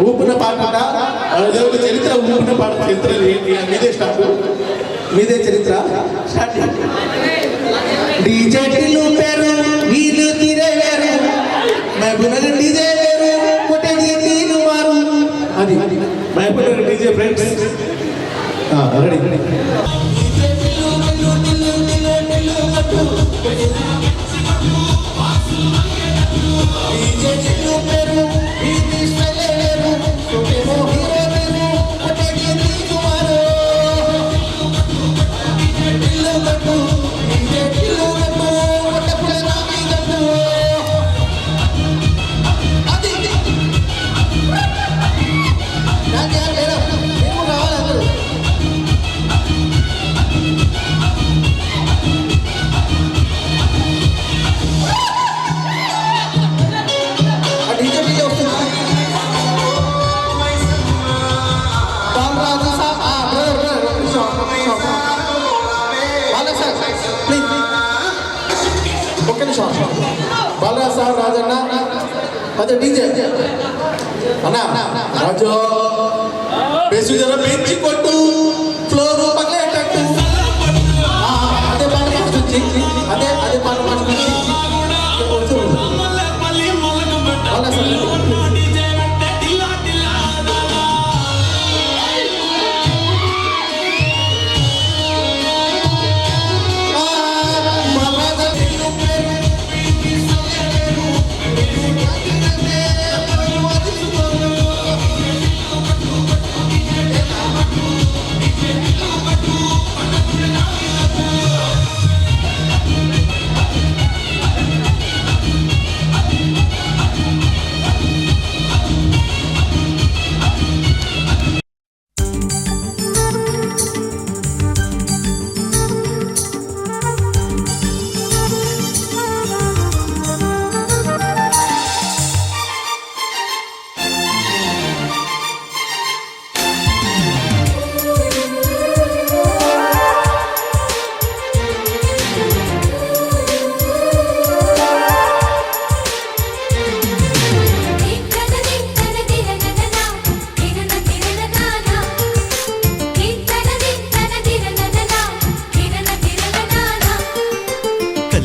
ఊపిన పాట దేవుడి చరిత్ర ఊపిన పాట చరిత్ర మీదే స్టార్ట్ మీదే చరిత్ర స్టార్ట్ డీజే టిల్లు పేరు వీళ్ళు తీరే వేరు మహబూబ్ డీజే వేరు కొట్టేది తీరు వారు అది Mehboob DJ friends ready Balaraj sir Rajanna అదే డీజే అన్న రాజు బేసు జర పెంచి కొట్టు ఫ్లోర్ పగలేటట్టు అదే పాట మార్చొచ్చి అదే అదే పాట మార్చుకొచ్చి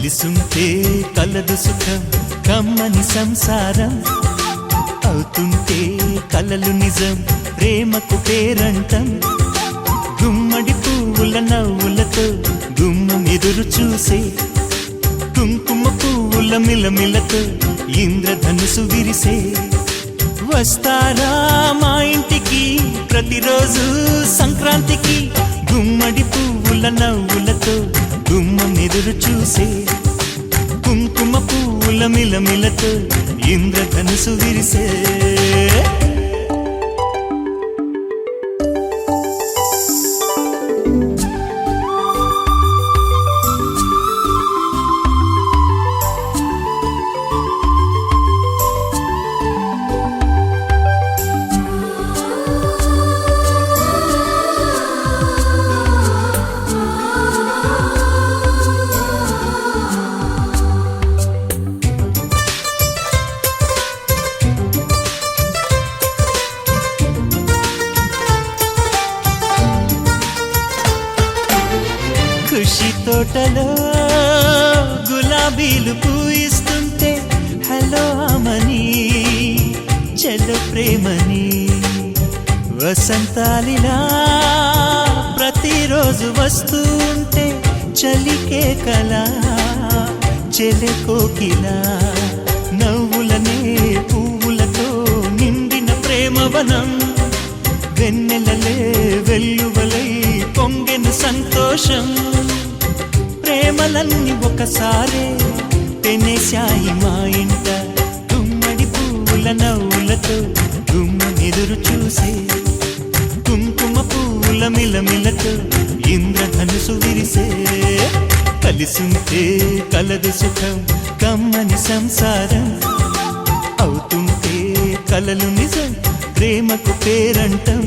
కలిసుంటే కలదు సుఖం కమ్మని సంసారం అవుతుంటే కలలు నిజం ప్రేమకు పేరంటం గుమ్మడి పువ్వుల నవ్వులతో గుమ్మం ఎదురు చూసే కుంకుమ పువ్వుల మిలమిలతో ఇంద్రధనుసు విరిసే వస్తారా మా ఇంటికి ప్రతిరోజు సంక్రాంతికి గుమ్మడి పువ్వుల నవ్వులతో గుమ్మం ఎదురు చూసే కుంకుమ పువ్వుల మిలమిలతో ఇంద్రధనుసు విరిసే ఖుషి తోటలో గులాబీలు పూయిస్తుంటే హలో అమని చెల్లు ప్రేమని వసంతాలిలా ప్రతిరోజు వస్తూ ఉంటే చలికే కలా చెలె కోకిలా నవ్వులనే పువ్వులతో నిండిన ప్రేమవనం వెన్నెలలే వెల్లువలై పొంగెను సంతోషం ప్రేమలన్నీ ఒకసారే పెనేశాయి మా ఇంట గుమ్మడి పువ్వుల నవ్వులతో గుమ్మనెదురు చూసే కుంకుమ పువ్వుల మిలమిలతో ఇంద్రధనుసు విరిసే కలిసుంటే కలదు సుఖం కమ్మని సంసారం అవుతుంటే కలలు నిజం ప్రేమకు పేరంటం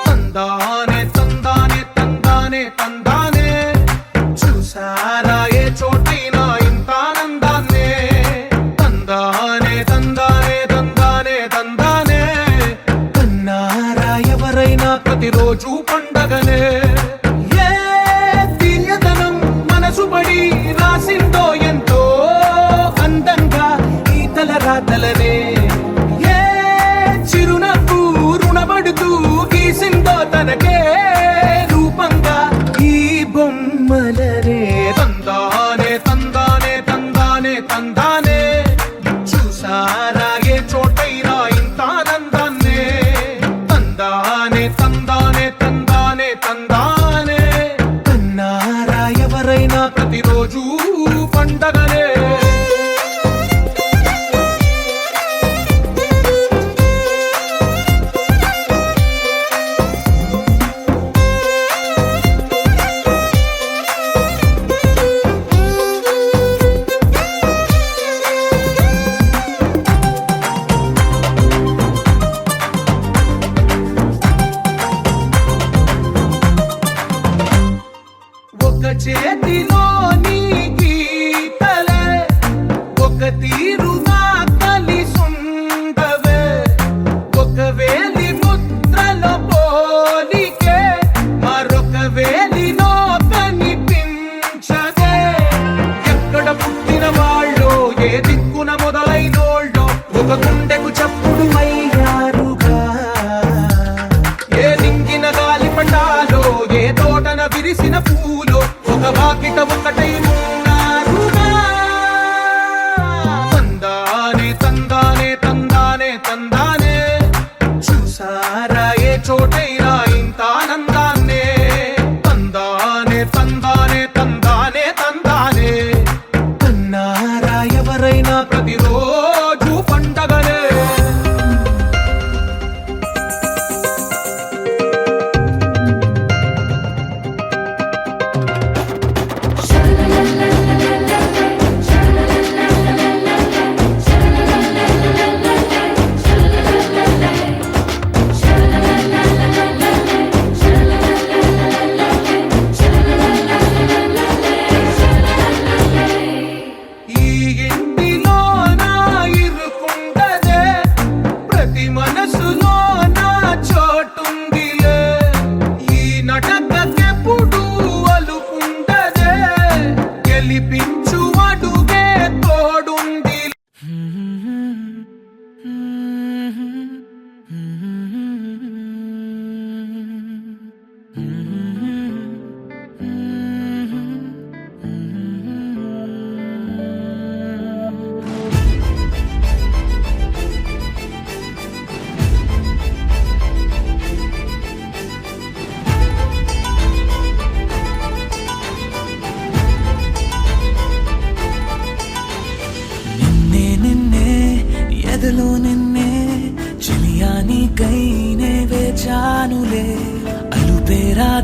తందానే తందానే తందానే తందానే చూసారా ఏ చోటైనా ఇంత ఆనందాన్నే తందానే తందానే తందానే తందానే కన్నారా ఎవరైనా ప్రతిరోజు పండగనే ఏ తీయదనం మనసు పడి రాసిందో ఎంతో అందంగా ఈ తల రాతలనే ఏ చిరునవ్వు రుణపడుతూ గీసిందో తనకే రూపంగా ఈ బొమ్మలనే తందానే తందానే తందానే తందానే చూసారా ఏ చోటైనా ఇంత ఆనందాన్నే తందానే తందానే తందానే తందానే కన్నారా ఎవరైనా ప్రతిరోజు పండగనే ఒక చేతిలో నీ గీతలే ఒక తీరుగా కలిసుండవే ఒక వేలి ముద్రల పోలికే మరొక వేలిలో కనిపించదే ఎక్కడ పుట్టిన వాళ్ళో ఏ దిక్కున మొదలైనోళ్ళో ఒక గుండెకు చప్పుడు అయ్యారుగా ఏ నింగిన గాలి పటాలో ఏ తోటన విరిసిన పూలో ఒక వాకిట ఒకటై ఉన్నారుగా తందానే తందానే తందానే తందానే చూసారా ఏ చోటైనా ఇంత ఆనందాన్నే తందానే తందానే తందానే తందానే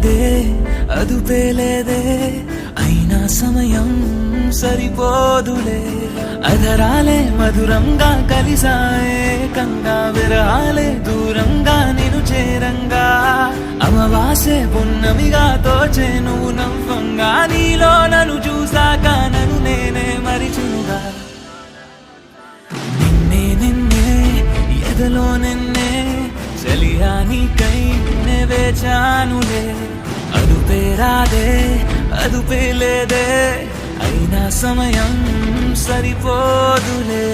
రాదే అదుపేలేదే అయినా సమయం సరిపోదులే అధరాలే మధురంగా కలిసాయే కంగా విరహాలే దూరంగా నేను చేరంగా అమవాసే పున్నమిగా తోచే నువ్వు నవ్వంగా నీలో నన్ను చూసాక నన్ను నేనే మరిచునుగా నిన్నే నిన్నే ఎదలో నిన్నే చలియా నీకై నే వేచానులే అదుపే రాదే అదుపే లేదే అయినా సమయం సరిపోదులే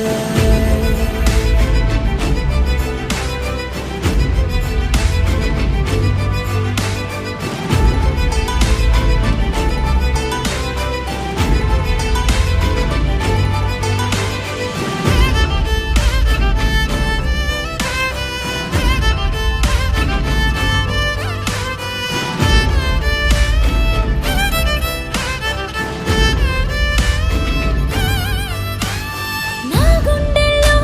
నా గుండెల్లో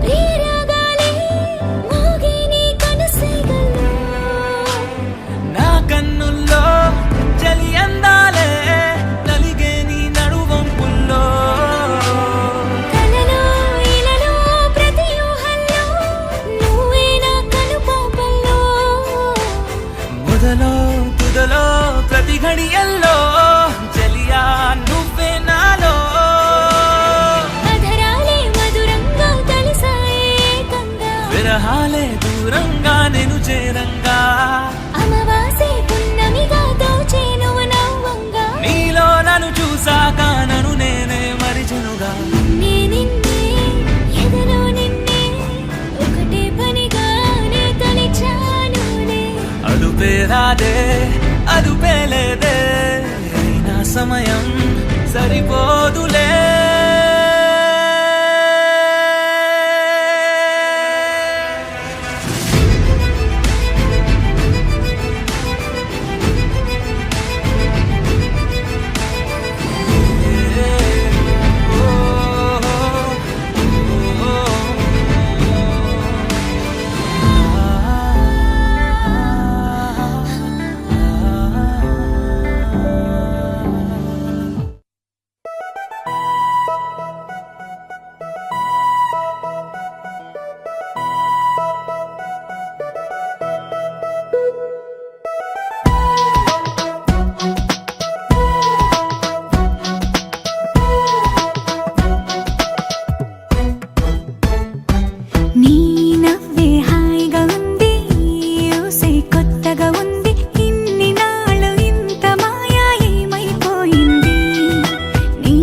ఈ రాగాలే మోగే నీ కనసైగల్లో నా కన్నుల్లో చలి అందాలే నలిగే నీ నడువంపుల్లో కలలో ఇలలో ప్రతి ఊహల్లో నువ్వే నా కనుపాపల్లో మొదలో తుదలో ప్రతి ఘడియల్లో చలియా నువ్వే నాలో అధరాలే మధురంగా కలిసాయే కంగా విరహాలే దూరంగా నేను చేరంగా అమవాసే పున్నమిగా దోచే నువ్వు నవ్వంగా నీలో నన్ను చూసాక నన్ను నేనే మరిచునుగా నిన్నే నిన్నే ఎదలో నిన్నే ఒకటే పనిగానే తలిచానులే అదుపే రాదే అదుపే లేదే అయినా సమయం సరిపోదులే నీ నవ్వే హాయిగా ఉంది ఊసే కొత్తగా ఉంది ఇన్ని నాళ్ళు ఇంత మాయా ఏమైపోయింది నీ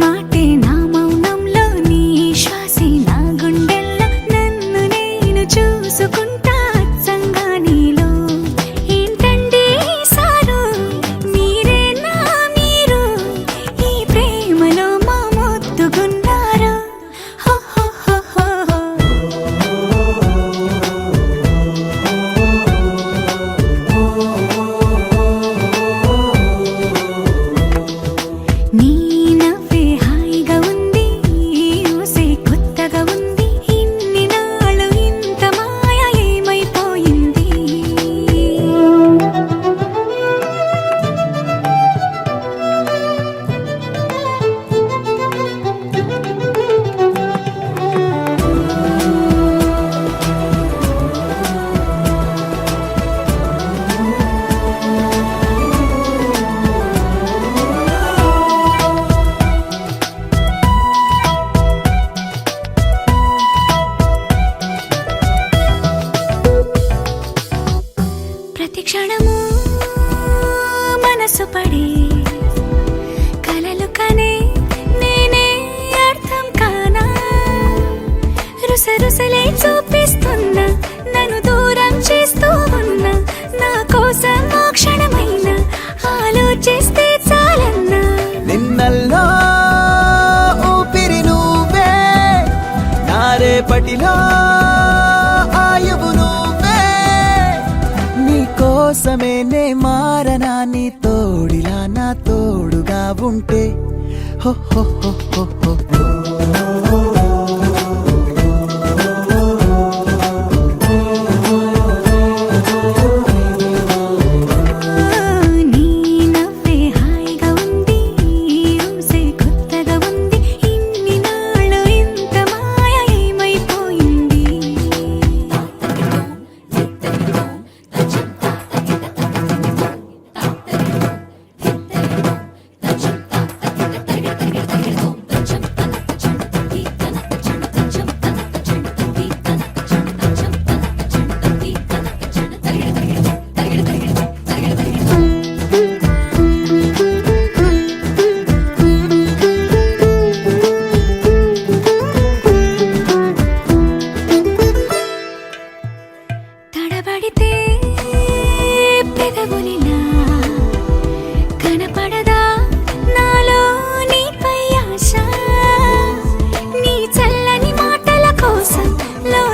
మాటే నా మౌనంలో నీ శ్వాసే నా గుండెల్లో నన్ను నేను చూసుకుంటా అచ్చంగా నీలో ఏంటండి సారు మీరే నా మీరు ఈ ప్రేమలో మా మొత్తుకున్నారు హో హో హో హో హో. నీ నవ్వే హాయిగా ఉంది ఊసే కొత్తగా ఉంది ఇన్ని నాళ్ళు ఇంత మాయ ఏమైపోయింది ప్రతి క్షణము మనసు పడి కలలు కనే నేనే అర్థం కానా రుసరుసలే చూపిస్తున్నా నన్ను దూరం చేస్తూ ఉన్నా నా కోసం ఆ క్షణమైన ఆలోచిస్తే చాలన్నా నిన్నల్లో ఊపిరి నువ్వే నా రేపటిలో ఆయువు నువ్వే నీ కోసమే నే మారనా నీ తోడిలా నా తోడుగా ఉంటే హో హో హో హో హో ఆ కనపడదా నాలో నీపై ఆశ నీ చల్లని మాటల కోసం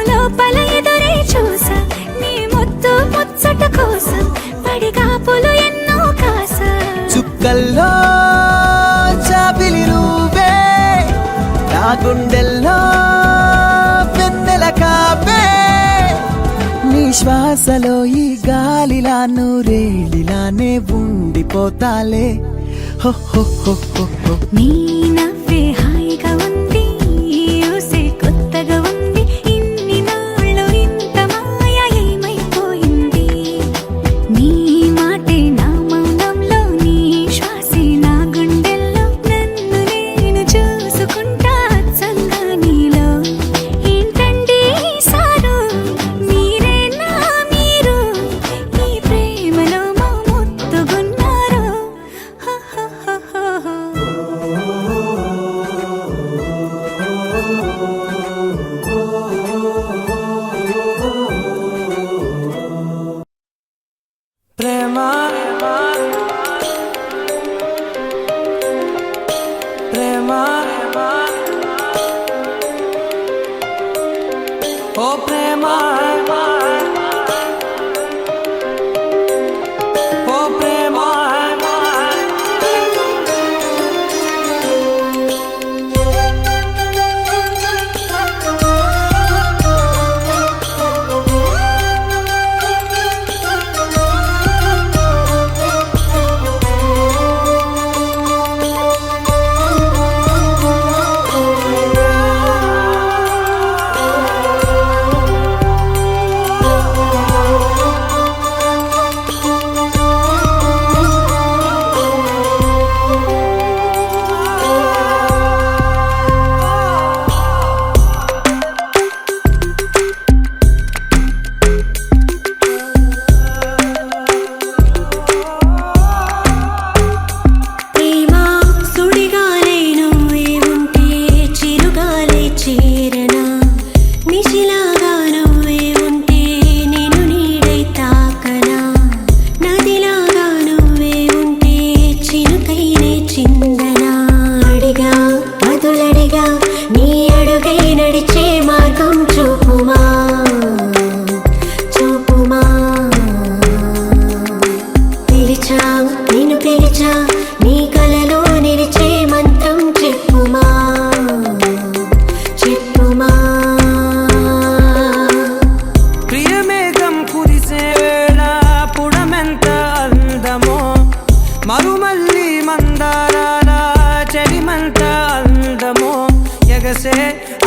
లోపల ఎదురే చూసా నీ ముద్దు ముచ్చట కోసం పడిగాపులు ఎన్నో కాసా చుక్కల్లో చాపిలి నువ్వే నా గుండెల్లో వెన్నెల కావే నీ శ్వాసలో ఈ గాలిలా నూరేలిలానే ఉండిపోతాలే హో హో హో హో హో. నీ నవ్వే హాయిగా ఉంది ఊసే కొత్తగా ఉంది ఇన్ని నాళ్ళు ఇంత మాయ ఏమైపోయింది నీ మాటే నా మౌనంలో నీ శ్వాసే నా గుండెల్లో నన్ను నేను చూసుకుంటా అచ్చంగా నీలో ఏంటండి సారు మీరే నా మీరు ఈ ప్రేమలో మా ముత్తుగున్నారు హ హ హ హ హ. ప్రేమ ప్రేమ ఓ ప్రేమ ఓ ప్రేమ ప్రేమ సుడిగాలై నువ్వే ఉంటే చిరుగాలై చేరనా నిశిలాగా నువ్వే ఉంటే నేను నీడై తాకనా నదిలాగా నువ్వే ఉంటే చినుకైనే చిందనా అడిగా వదులడిగా నీ అడుగై నడిచే మార్గం చూపుమా చూపుమా పిలిచా నేను పిలిచా నీ కలలో నిలిచే మంత్రం చెప్పుమా చెప్పుమా ప్రియమేఘం కురిసే వేళ పుడమెంత అందమో మరుమల్లి మందారాల చెలిమంత అందమో ఎగసే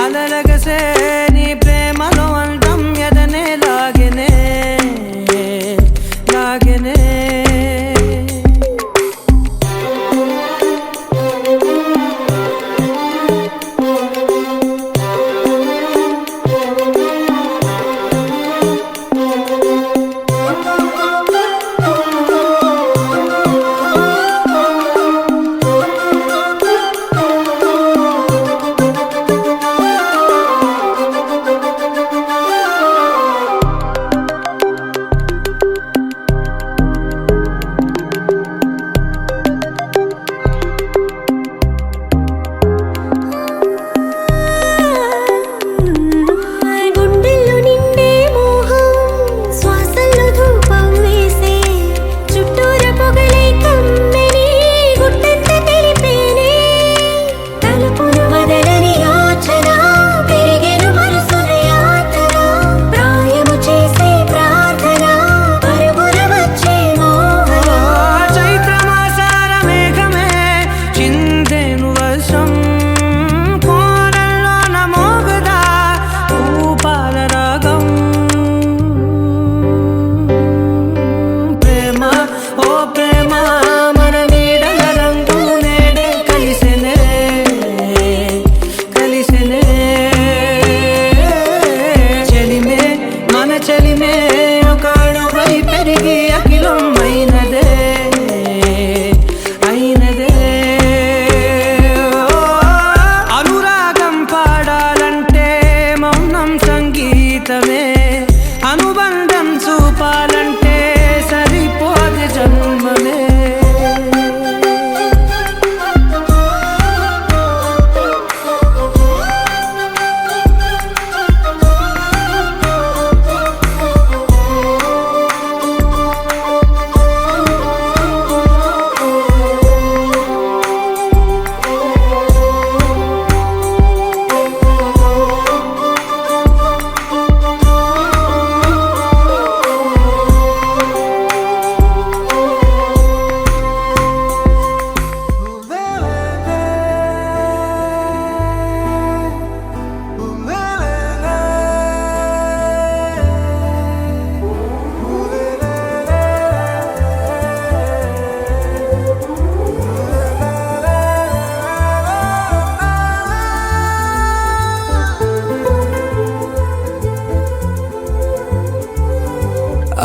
అలలగసే నీ ప్రేమలో అందం ఎదనే లాగెనే లాగెనే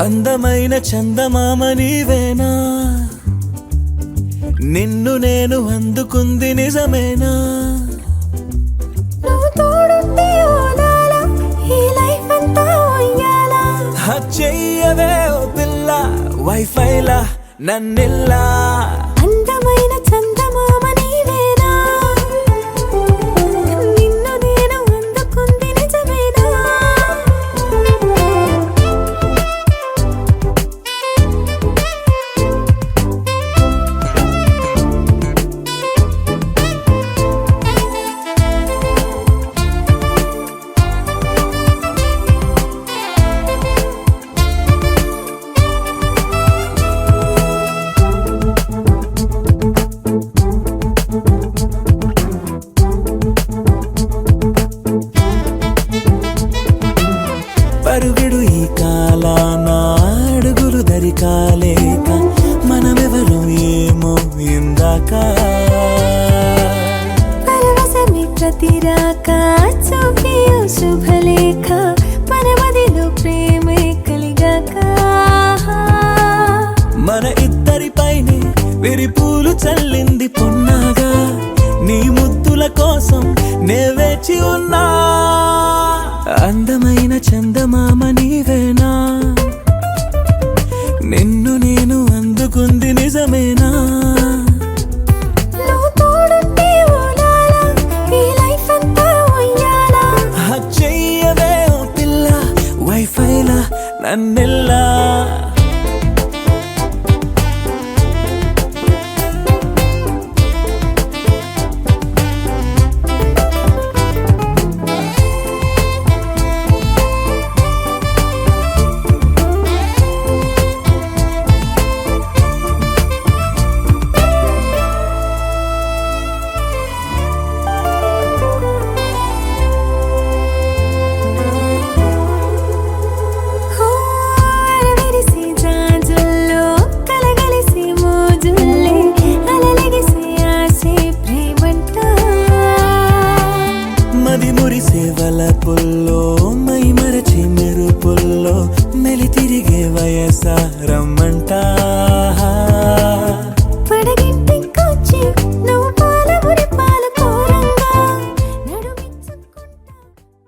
అందమైన చందమామ నీవేనా నిన్ను నేను అందుకుంది నిజమేనా నువ్వు తోడుంటే ఓదాలా ఈ లైఫ్ అంతా ఉయ్యాలా చెయ్యవే ఓ పిల్ల వైఫైలా నన్నిల్లా అందమైన చందమామ నీవేనా నిన్ను నేను అందుకుంది నిజమేనా పరుగుడు ఈ కాలాన అడుగులు దరికాలేక మనమెవరు ఏమో ఇందాక పరవశమే ప్రతిరాక చూపి ఓ శుభలేఖ మన మదిలో ప్రేమే కలిగాక మన ఇద్దరిపైనే విరిపూలు చల్లింది పొన్నాగా నీ ముద్దుల కోసం నే వేచి ఉన్నా అందమైన చందమామ నీవేనా నిన్ను నేను అందుకుంది నిజమేనా